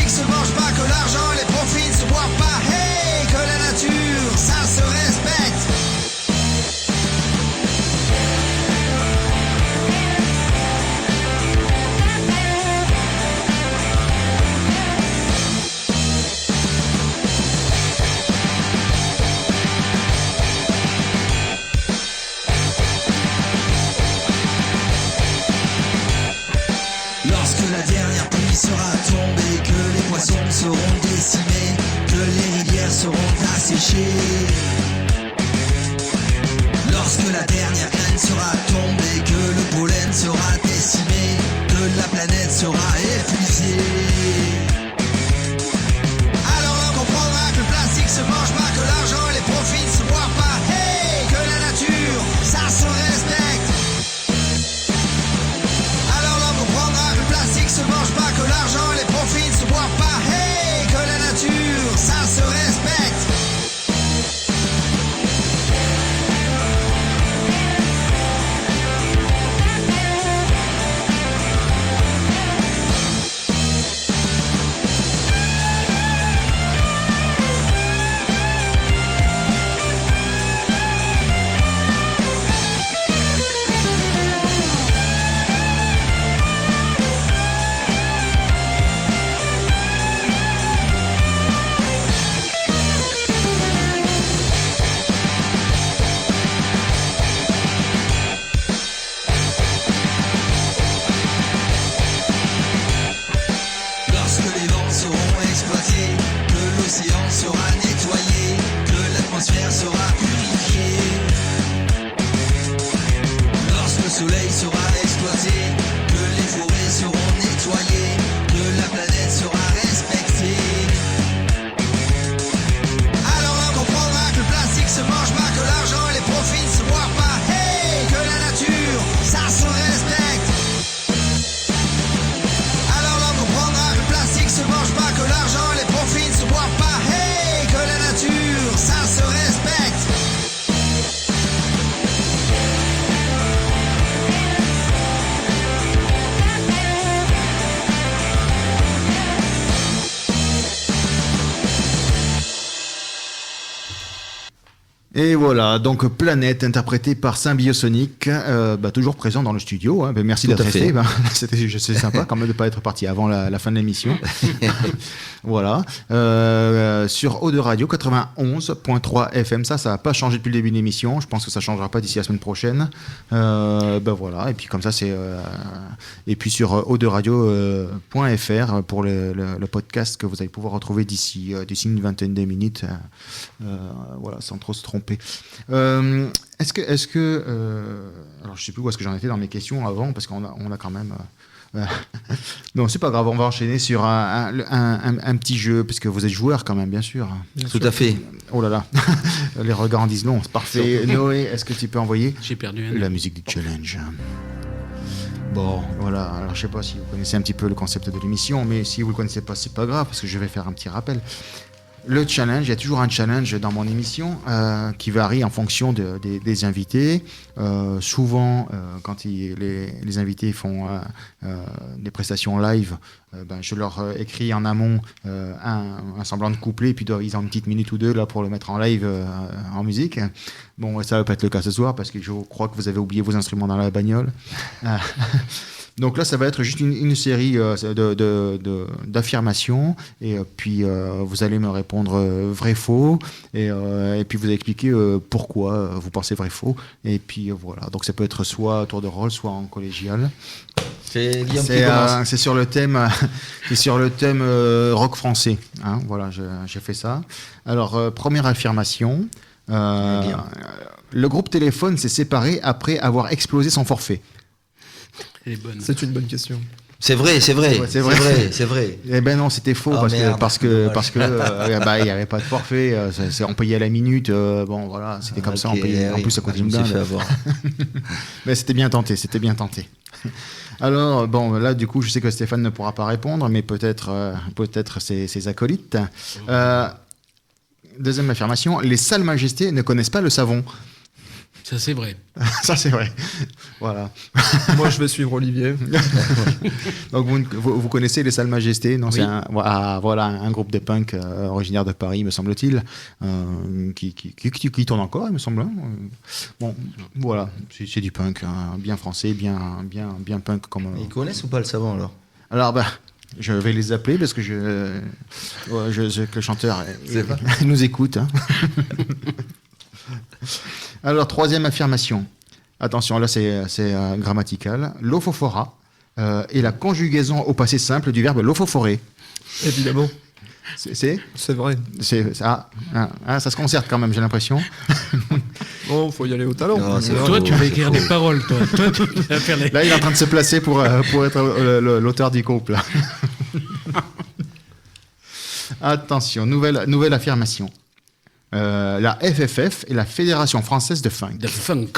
S5: Se mange pas, que l'argent et les profits ne se boivent pas. Hey, que la nature, ça se respecte.
S1: Et voilà, donc Planète, interprété par Symbiosonic, toujours présent dans le studio. Hein. Merci
S3: Tout
S1: d'être
S3: à fait.
S1: resté. C'est sympa quand même de ne pas être parti avant la fin de l'émission. Voilà. Sur Eau de Radio 91.3 FM, ça n'a pas changé depuis le début de l'émission. Je pense que ça ne changera pas d'ici la semaine prochaine. Voilà. Et puis comme ça, et puis sur auderadio.fr pour le podcast que vous allez pouvoir retrouver d'ici une vingtaine de minutes. Voilà, sans trop se tromper. Est-ce que alors je sais plus où est-ce que j'en étais dans mes questions avant parce qu'on a quand même non, c'est pas grave, on va enchaîner sur un petit jeu parce que vous êtes joueur quand même, bien sûr.
S3: Tout à fait.
S1: Oh là là, les regards en disent long, c'est parfait. Noé, est-ce que tu peux envoyer
S2: J'ai perdu un.
S1: la musique du challenge? Bon, voilà. Alors, je sais pas si vous connaissez un petit peu le concept de l'émission, mais si vous le connaissez pas, c'est pas grave parce que je vais faire un petit rappel. Le challenge, il y a toujours un challenge dans mon émission qui varie en fonction des invités. Souvent, quand les invités font des prestations live, je leur écris en amont un semblant de couplet, et puis ils ont une petite minute ou deux là, pour le mettre en live en musique. Bon, ça va pas être le cas ce soir parce que je crois que vous avez oublié vos instruments dans la bagnole. Donc là, ça va être juste une série d'affirmations et puis vous allez me répondre vrai-faux et puis vous allez expliquer pourquoi vous pensez vrai-faux et puis voilà. Donc ça peut être soit à tour de rôle, soit en collégial.
S3: C'est Guillaume qui commence.
S1: C'est sur le thème, rock français. Hein, voilà, j'ai fait ça. Alors première affirmation. Le groupe Téléphone s'est séparé après avoir explosé son forfait.
S2: Elle est bonne.
S4: C'est une bonne question.
S3: C'est vrai.
S1: Eh ben non, c'était faux parce que il y avait pas de forfait. On payait à la minute. Bon voilà, c'était comme ça. On payait. En plus, ça coûtait une blinde. Mais c'était bien tenté. Alors bon, là du coup, je sais que Stéphane ne pourra pas répondre, mais peut-être ses acolytes. Deuxième affirmation, les salles majestés ne connaissent pas le savon.
S2: Ça, c'est vrai.
S1: Ça, c'est vrai. Voilà.
S4: Moi, je vais suivre Olivier.
S1: Donc, vous connaissez les Salles Majestés, non?
S2: Oui.
S1: C'est un groupe de punk originaire de Paris, me semble-t-il, qui tourne encore, il me semble. Bon, voilà, c'est du punk, hein, bien français, bien punk.
S3: Ils connaissent ou pas le savon, alors?
S1: Alors, je vais les appeler parce que que le chanteur nous écoute. Hein. Alors, troisième affirmation. Attention, là, c'est grammatical. L'ophophora est la conjugaison au passé simple du verbe l'ophophoré.
S4: Évidemment.
S1: C'est
S4: vrai.
S1: Ça se concerte quand même, j'ai l'impression.
S4: Bon, faut y aller au talent.
S3: Non,
S2: Toi, tu vas écrire des paroles, toi. Tu vas faire les...
S1: Là, il est en train de se placer pour être l'auteur du groupe. Là. Attention, nouvelle affirmation. La FFF est la Fédération Française de Funk.
S2: De funk.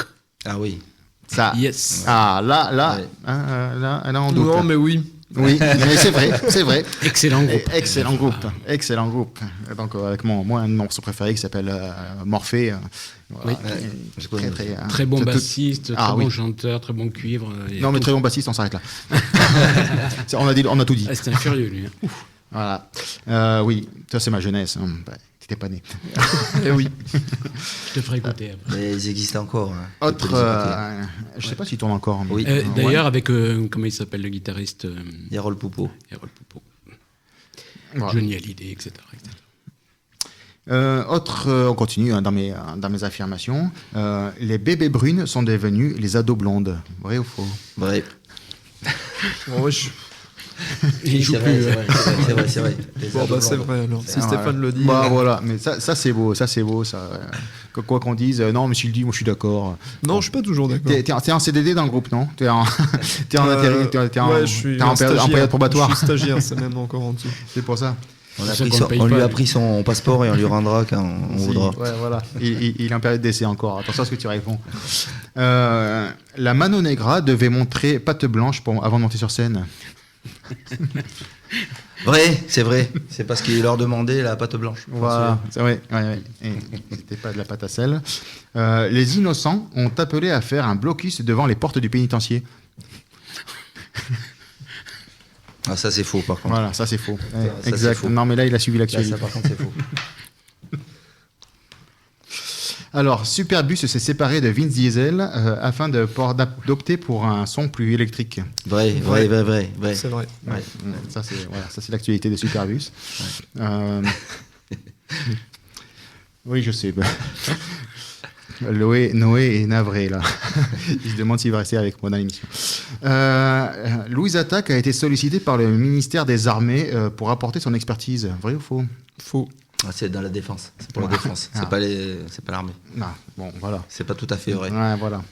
S3: Ah oui.
S1: Ça.
S2: Yes.
S1: Ah, là,
S3: Ouais.
S1: là, on doute.
S4: Non, mais oui.
S1: Oui, mais c'est vrai.
S2: Excellent groupe.
S1: Excellent groupe. Donc, avec un de mes morceaux préférés qui s'appelle Morphée.
S2: Oui.
S3: Je connais.
S2: Très bon
S1: tout-
S2: bassiste,
S1: Ah,
S2: très bon
S1: oui.
S2: chanteur, très bon cuivre.
S1: Non, mais très bon bassiste, on s'arrête là. On a tout dit.
S2: Ah, c'est un furieux, lui. Hein.
S1: Voilà. Oui, ça, c'est ma jeunesse. T'étais pas né.
S4: Eh oui.
S2: Je te ferai écouter après.
S3: Mais ils existent encore. Hein.
S1: Autre.
S3: Tu peux les écouter.
S1: Je sais pas s'il tourne encore. Mais...
S3: Oui.
S2: D'ailleurs, avec, comment il s'appelle, le guitariste
S3: Yarol Poupeau.
S2: Errol Poupeau.
S1: Voilà.
S2: Johnny Hallyday, etc.
S1: On continue hein, dans mes affirmations. Les bébés brunes sont devenus les ados blondes. Vrai ou faux?
S3: Vrai.
S4: Bon, ouais,
S2: Il joue plus.
S3: C'est vrai. Les
S4: bon,
S3: ados
S4: c'est
S3: blondes.
S4: vrai alors. Si
S1: Ah,
S4: Stéphane
S1: ouais.
S4: le dit.
S1: Voilà, mais ça c'est beau. Quoi qu'on dise, non, mais s'il le dit, moi je suis d'accord.
S4: Non, je suis pas toujours d'accord.
S1: T'es en CDD dans le groupe, non? T'es en intérim, t'es en
S4: Ouais, je suis
S1: en période probatoire.
S4: Je suis stagiaire, c'est même encore en dessous.
S1: C'est pour ça.
S3: On lui a pris son passeport et on lui rendra quand on voudra.
S1: Ouais, voilà. Il est en période d'essai encore. Attention à ce que tu réponds. La Mano Negra devait montrer patte blanche avant de monter sur scène.
S3: Vrai, c'est vrai. C'est parce qu'il leur demandait la pâte blanche.
S1: Voilà, c'est vrai. Ouais. Et c'était pas de la pâte à sel. Les innocents ont appelé à faire un blocus devant les portes du pénitencier.
S3: Ah, ça c'est faux par contre.
S1: Voilà, ça c'est faux. Ouais,
S3: Ça,
S1: exact.
S3: c'est faux.
S1: Non, mais là il a suivi
S3: Là,
S1: l'actualité.
S3: ça par contre c'est faux.
S1: Alors, Superbus s'est séparé de Vin Diesel afin d'opter pour un son plus électrique.
S3: Vrai.
S4: C'est vrai.
S1: Ouais. Ça, c'est l'actualité de Superbus. Oui, je sais. Noé est navré, là. Il se demande s'il va rester avec moi dans l'émission. Louise Attaque a été sollicitée par le ministère des Armées pour apporter son expertise. Vrai ou faux ?
S4: Faux.
S3: Ah, c'est dans la défense. C'est pour la défense. C'est pas l'armée.
S1: Non, bon, voilà.
S3: C'est pas tout à fait vrai.
S1: Ouais, voilà.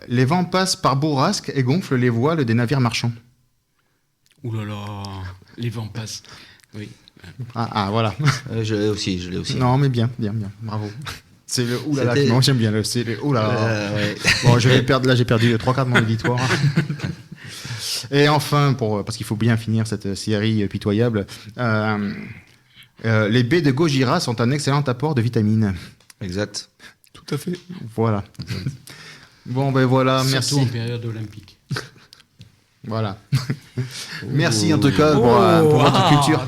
S1: Les vents passent par bourrasque et gonflent les voiles des navires marchands.
S2: Ouh là là, les vents passent. Oui.
S1: Voilà.
S3: Je l'ai aussi.
S1: Non, mais bien. Bravo. C'est le oulala.
S3: C'était-
S1: Moi, j'aime bien c'est le oulala.
S3: Ouais.
S1: Bon, j'ai perdu 3 quarts de mon auditoire. Et enfin, parce qu'il faut bien finir cette série pitoyable, les baies de Gojira sont un excellent apport de vitamines.
S3: Exact.
S4: Tout à fait.
S1: Voilà. Bon, ben voilà, merci.
S2: Surtout en période olympique.
S1: Voilà. Merci en tout cas pour votre culture.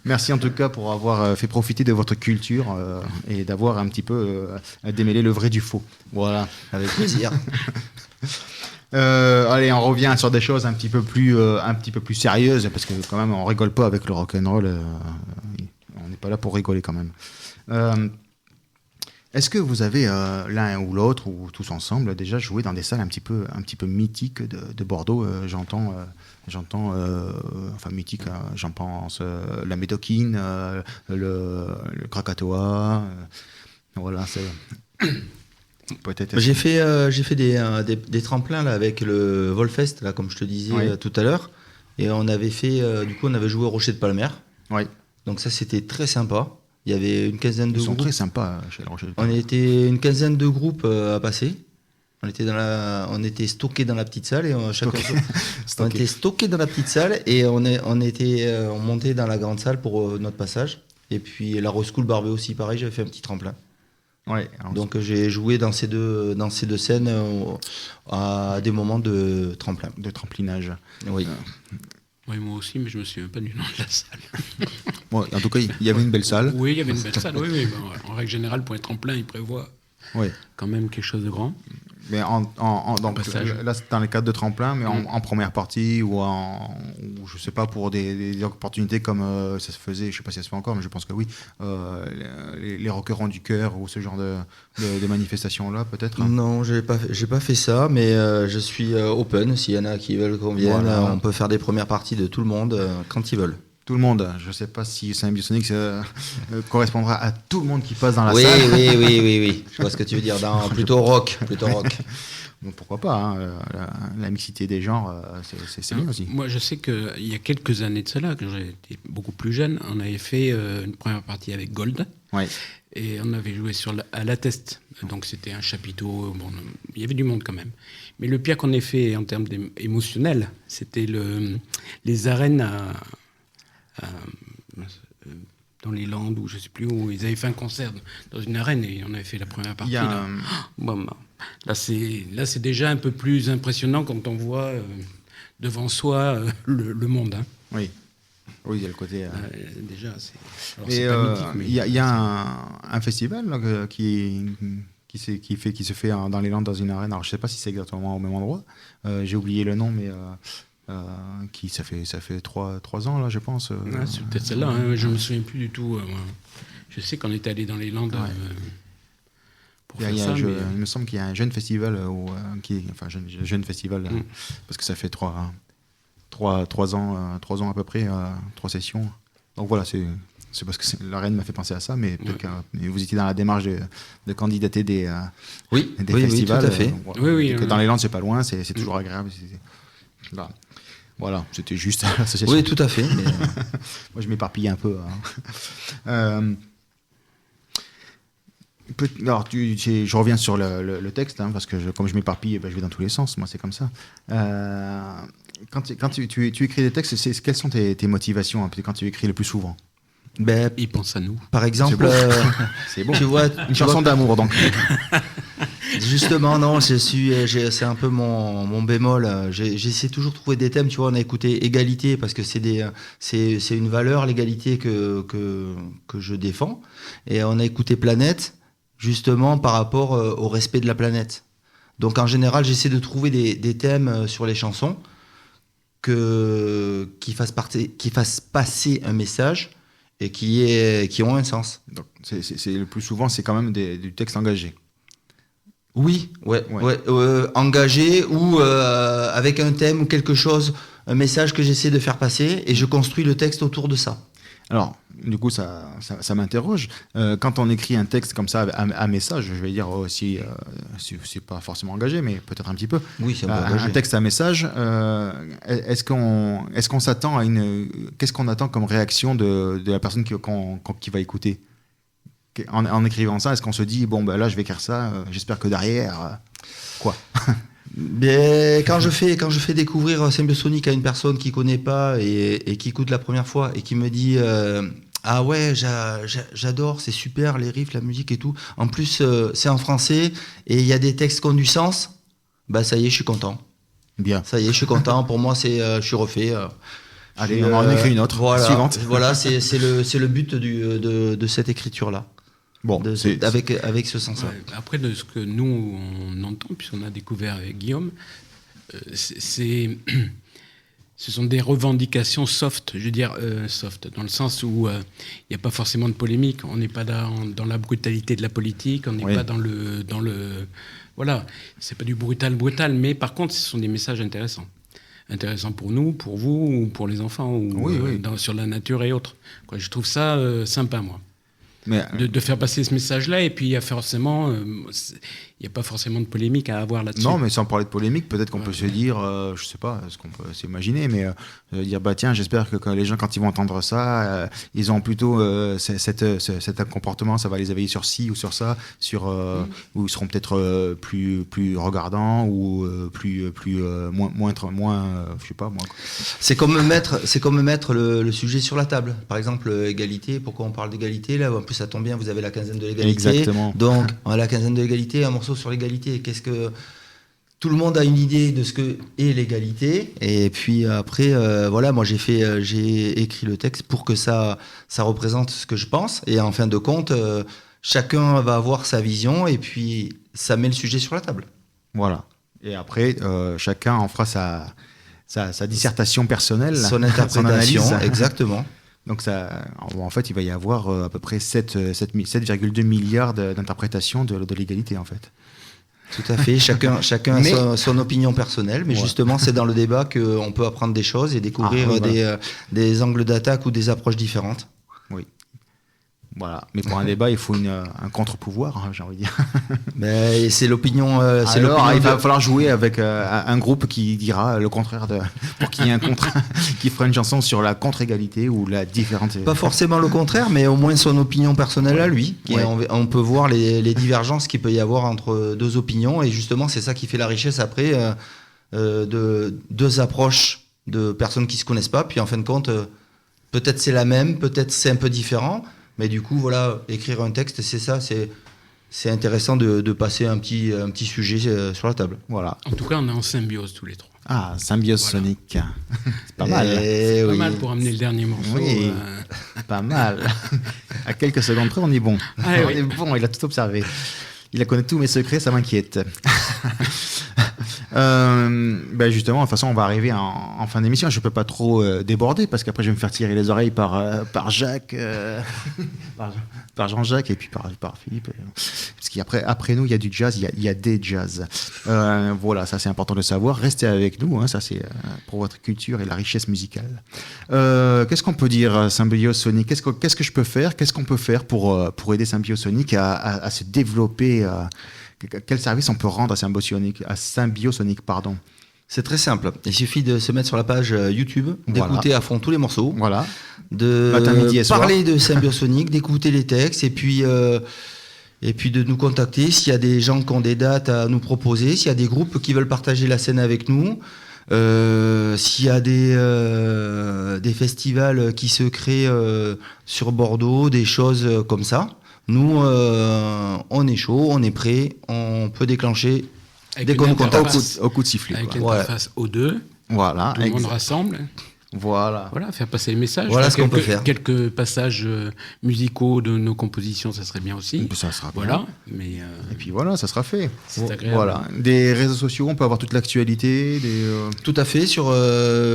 S1: Merci en tout cas pour avoir fait profiter de votre culture et d'avoir un petit peu démêlé le vrai du faux. Voilà.
S3: Avec plaisir.
S1: Allez, on revient sur des choses un petit peu plus sérieuses parce que quand même on rigole pas avec le rock'n'roll. On n'est pas là pour rigoler quand même. Est-ce que vous avez l'un ou l'autre ou tous ensemble déjà joué dans des salles un petit peu mythiques de Bordeaux J'entends enfin mythique, j'en pense la Médoquine, le Krakatoa. Voilà, c'est peut-être.
S3: J'ai fait des tremplins là, avec le Volfest, là, comme je te disais
S1: Oui.
S3: tout à l'heure. Et on avait joué au Rocher de Palmer.
S1: Oui.
S3: Donc ça, c'était très sympa. Il y avait une quinzaine de
S1: Ils sont
S3: groupes.
S1: très sympas chez le Rocher.
S3: On était une quinzaine de groupes à passer. On était stockés dans la petite salle et on était stockés dans la petite salle et on montait dans la grande salle pour notre passage. Et puis la Rose School Barbet aussi, pareil, j'avais fait un petit tremplin.
S1: Ouais,
S3: Donc j'ai joué dans ces deux scènes à des moments de tremplin.
S1: de tremplinage.
S3: Oui.
S2: Oui, moi aussi, mais je me souviens pas du nom de la salle.
S1: Ouais, en tout cas, il y avait une belle salle.
S2: Oui, il y avait une belle salle. Oui. En règle générale, pour être en plein, il prévoit
S1: Oui.
S2: quand même quelque chose de grand.
S1: Mais donc,
S2: passage.
S1: là, c'est dans le cadre de tremplin, mais en première partie ou je sais pas, pour des opportunités comme ça se faisait, je sais pas si ça se fait encore, mais je pense que oui, les rockers du cœur ou ce genre de manifestations-là, peut-être.
S3: Non, j'ai pas fait ça, mais je suis open. S'il y en a qui veulent qu'on vienne,
S1: Voilà.
S3: on peut faire des premières parties de tout le monde quand ils veulent.
S1: Tout le monde. Je sais pas si Symbiosonics correspondra à tout le monde qui passe dans la
S3: Oui,
S1: salle.
S3: oui. Je vois ce que tu veux dire. Plutôt rock.
S1: Bon, pourquoi pas, hein, la mixité des genres, c'est bien aussi.
S2: Moi, je sais qu'il y a quelques années de cela, quand j'étais beaucoup plus jeune, on avait fait une première partie avec Gold.
S1: Ouais.
S2: Et on avait joué à la Teste. Donc c'était un chapiteau. Bon, il y avait du monde quand même. Mais le pire qu'on ait fait en termes émotionnels, c'était les arènes dans les Landes, ou je sais plus où. Ils avaient fait un concert dans une arène et on avait fait la première partie.
S1: Il y a
S2: Là. Bon, là, c'est déjà un peu plus impressionnant quand on voit devant soi le monde. Hein.
S1: Oui. Oui, il y a le côté.
S2: Déjà, c'est. Alors,
S1: Et
S2: c'est pas mythique, mais
S1: il y a un festival là, qui se fait dans les Landes dans une arène. Alors je sais pas si c'est exactement au même endroit. J'ai oublié le nom, mais ça fait 3 ans là, je pense.
S2: c'est peut-être celle-là. Hein, je me souviens plus du tout. Moi. Je sais qu'on était allé dans les Landes pour faire ça.
S1: Il me semble qu'il y a un jeune festival jeune festival parce que ça fait 3 ans à peu près, 3 sessions. Donc voilà, c'est parce que l'arène m'a fait penser à ça, mais peut-être que vous étiez dans la démarche de candidater des festivals.
S3: tout à fait.
S2: Oui,
S1: dans les Landes, c'est pas loin, c'est toujours agréable. Voilà, c'était juste l'association.
S3: Oui, tout à fait. Mais...
S1: Moi, je m'éparpille un peu. Hein. Alors, je reviens sur le texte, hein, parce que comme je m'éparpille, je vais dans tous les sens. Moi, c'est comme ça. Quand tu écris des textes, quelles sont tes motivations, hein, quand tu écris le plus souvent?
S2: Ils pensent à nous.
S3: Par exemple,
S1: C'est bon.
S3: tu vois,
S1: Une chanson d'amour, donc.
S3: justement, non, c'est un peu mon bémol. J'essaie toujours de trouver des thèmes. Tu vois, on a écouté égalité parce que c'est une valeur, l'égalité que je défends. Et on a écouté planète justement par rapport au respect de la planète. Donc en général, j'essaie de trouver des thèmes sur les chansons qui fassent passer un message et qui ont un sens.
S1: Donc, c'est le plus souvent, c'est quand même du texte engagé.
S3: Oui,
S1: Ouais.
S3: engagé ou avec un thème ou quelque chose, un message que j'essaie de faire passer et je construis le texte autour de ça.
S1: Alors, du coup, ça m'interroge. Quand on écrit un texte comme ça, un message, je vais dire aussi, c'est pas forcément engagé, mais peut-être un petit peu.
S3: Oui, c'est
S1: Un texte à message, est-ce qu'on s'attend à qu'est-ce qu'on attend comme réaction de la personne qui va écouter en écrivant ça? Est-ce qu'on se dit, bon, ben là, je vais écrire ça, j'espère que derrière, quoi?
S3: Mais quand je fais découvrir Symbiosonic à une personne qui connaît pas et qui écoute la première fois et qui me dit ah ouais, j'adore, c'est super les riffs, la musique et tout. En plus c'est en français et il y a des textes qui ont du sens. Bah ça y est, je suis content.
S1: Bien.
S3: Ça y est, je suis content. Pour moi, je suis refait.
S1: Allez, on en écrit une autre.
S3: Voilà,
S1: Suivante.
S3: Voilà, c'est le but de cette écriture là.
S1: Bon,
S3: Avec ce sens-là.
S2: Ouais, après, de ce que nous, on entend, puisqu'on a découvert avec Guillaume, ce sont des revendications soft, je veux dire soft, dans le sens où il n'y a pas forcément de polémique, on n'est pas dans la brutalité de la politique, on n'est pas dans le... Voilà, c'est pas du brutal, mais par contre, ce sont des messages intéressants. Intéressants pour nous, pour vous, ou pour les enfants, ou sur la nature et autres. Quoi, je trouve ça sympa, moi.
S1: Mais,
S2: de faire passer ce message-là, et puis il n'y a pas forcément de polémique à avoir là-dessus.
S1: non, mais sans parler de polémique, peut-être qu'on peut se dire, je sais pas ce qu'on peut s'imaginer, mais dire, bah tiens, j'espère que les gens, quand ils vont entendre ça, ils ont plutôt cet comportement, ça va les éveiller sur ci ou sur ça, où ils seront peut-être plus regardants ou moins, je sais pas, moins.
S3: C'est comme mettre le sujet sur la table. Par exemple, égalité, pourquoi on parle d'égalité là? En plus, ça tombe bien, vous avez la quinzaine de l'égalité.
S1: Exactement.
S3: Donc, on a la quinzaine de l'égalité, un morceau sur l'égalité. Qu'est-ce que... Tout le monde a une idée de ce que est l'égalité. Et puis après, voilà, moi j'ai écrit le texte pour que ça représente ce que je pense. Et en fin de compte, chacun va avoir sa vision et puis ça met le sujet sur la table.
S1: Voilà. Et après, chacun en fera sa dissertation personnelle,
S3: Son interprétation,
S1: son analyse.
S3: exactement.
S1: Donc en fait, il va y avoir à peu près 7,2 milliards d'interprétations de l'égalité, en fait.
S3: Tout à fait, chacun a son opinion personnelle, mais justement, c'est dans le débat qu'on peut apprendre des choses et découvrir des angles d'attaque ou des approches différentes.
S1: Oui. Voilà. Mais pour un débat, il faut un contre-pouvoir, hein, j'ai envie de dire.
S3: Mais c'est l'opinion.
S1: Alors, il va falloir jouer avec un groupe qui dira le contraire pour qu'il y ait un contre, qui fera une chanson sur la contre-égalité ou la différence.
S3: Pas forcément le contraire, mais au moins son opinion personnelle à lui. On peut voir les divergences qu'il peut y avoir entre deux opinions, et justement, c'est ça qui fait la richesse après de deux approches de personnes qui se connaissent pas. Puis en fin de compte, peut-être c'est la même, peut-être c'est un peu différent. Mais du coup, voilà, écrire un texte, c'est ça, c'est intéressant de passer un petit sujet sur la table.
S1: Voilà.
S2: En tout cas, on est en symbiose tous les trois.
S1: Ah, Symbiose Sonic. C'est pas mal.
S2: C'est pas mal pour amener le dernier morceau.
S1: Oui, pas mal. À quelques secondes près, on est bon. On est bon, il a tout observé. Il a connaît tous mes secrets, ça m'inquiète. Justement, de toute façon, on va arriver en fin d'émission. Je ne peux pas trop déborder parce qu'après, je vais me faire tirer les oreilles par Jacques, par Jean-Jacques et puis par Philippe. Parce qu'après nous, il y a du jazz, il y a des jazz. Voilà, ça c'est important de savoir. Restez avec nous, hein, ça c'est pour votre culture et la richesse musicale. Qu'est-ce qu'on peut dire, Symbiose Sonic? Qu'est-ce que je peux faire? Qu'est-ce qu'on peut faire pour aider Symbiose Sonic à se développer? Quel service on peut rendre à Symbiosonic, pardon?
S3: C'est très simple. Il suffit de se mettre sur la page YouTube, d'écouter à fond tous les morceaux, de
S1: matin, midi et soir,
S3: parler de Symbiosonic, d'écouter les textes, et puis de nous contacter s'il y a des gens qui ont des dates à nous proposer, s'il y a des groupes qui veulent partager la scène avec nous. S'il y a des festivals qui se créent sur Bordeaux, des choses comme ça, nous, on est chaud, on est prêt, on peut déclencher
S2: Avec
S3: dès
S2: une
S3: qu'on nous
S2: interface-
S3: contacte.
S1: Au coup de sifflet.
S2: Avec
S1: quoi.
S2: une
S3: Ouais.
S2: interface O2,
S1: Voilà,
S2: tout le monde
S1: exact.
S2: rassemble.
S1: Voilà.
S2: Voilà, faire passer les messages.
S3: Voilà
S2: Faire
S3: ce qu'on peut faire.
S2: Quelques passages musicaux de nos compositions, ça serait bien aussi.
S1: Ça sera bien.
S2: Voilà, mais
S1: Et puis voilà, ça sera fait.
S2: c'est agréable.
S1: Voilà. Des réseaux sociaux, on peut avoir toute l'actualité.
S3: Tout à fait. Sur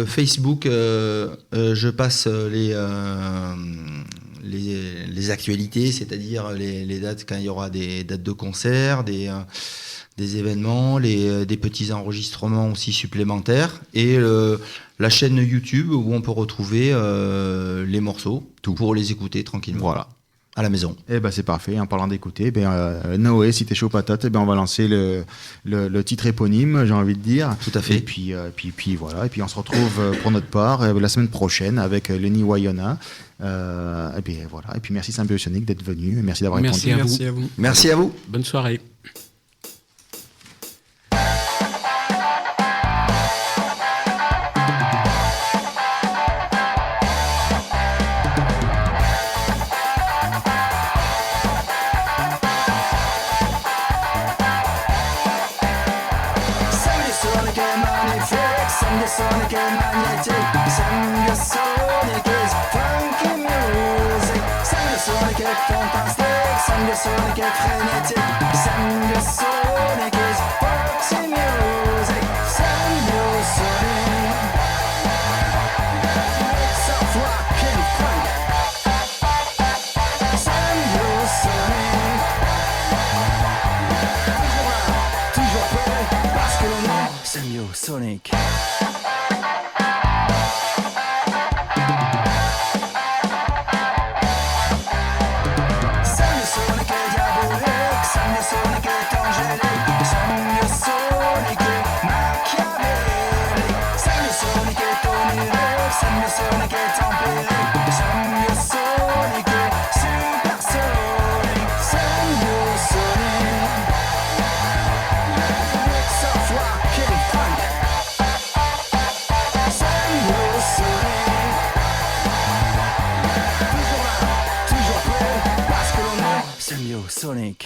S3: Facebook, je passe les actualités, c'est-à-dire les dates quand il y aura des dates de concert, des événements, des petits enregistrements aussi supplémentaires, et la chaîne YouTube où on peut retrouver les morceaux pour les écouter tranquillement.
S1: Voilà.
S3: À la maison.
S1: Eh ben c'est parfait. En parlant d'écouter, Noé, si t'es chaud patate, on va lancer le titre éponyme, j'ai envie de dire.
S3: Tout à fait.
S1: Et puis voilà. Et puis on se retrouve pour notre part la semaine prochaine avec Lenny Wayona. Et puis voilà. Et puis merci Symbiosonic d'être venu. Merci d'avoir
S2: Merci
S1: répondu.
S2: à vous.
S4: Merci à vous.
S3: Merci à vous.
S2: Bonne soirée.
S5: Sonic est magnifique, Sonic est magnétique, Sonic is funky music. Sonic est fantastique, Sonic est frénétique, Sonic is foxy music. Sonic, soft rock and funk. Sonic, toujours prêt parce que l'on est Sonic. Sonic est diabolique, Sonic est angélique, Sonic est machiavélique, Sonic est onirique, Sonic est empirique, Sonic est supersonique, Sonic, soft rock and funk, Sonic, toujours là, toujours prêt, parce que l'on est Sonic.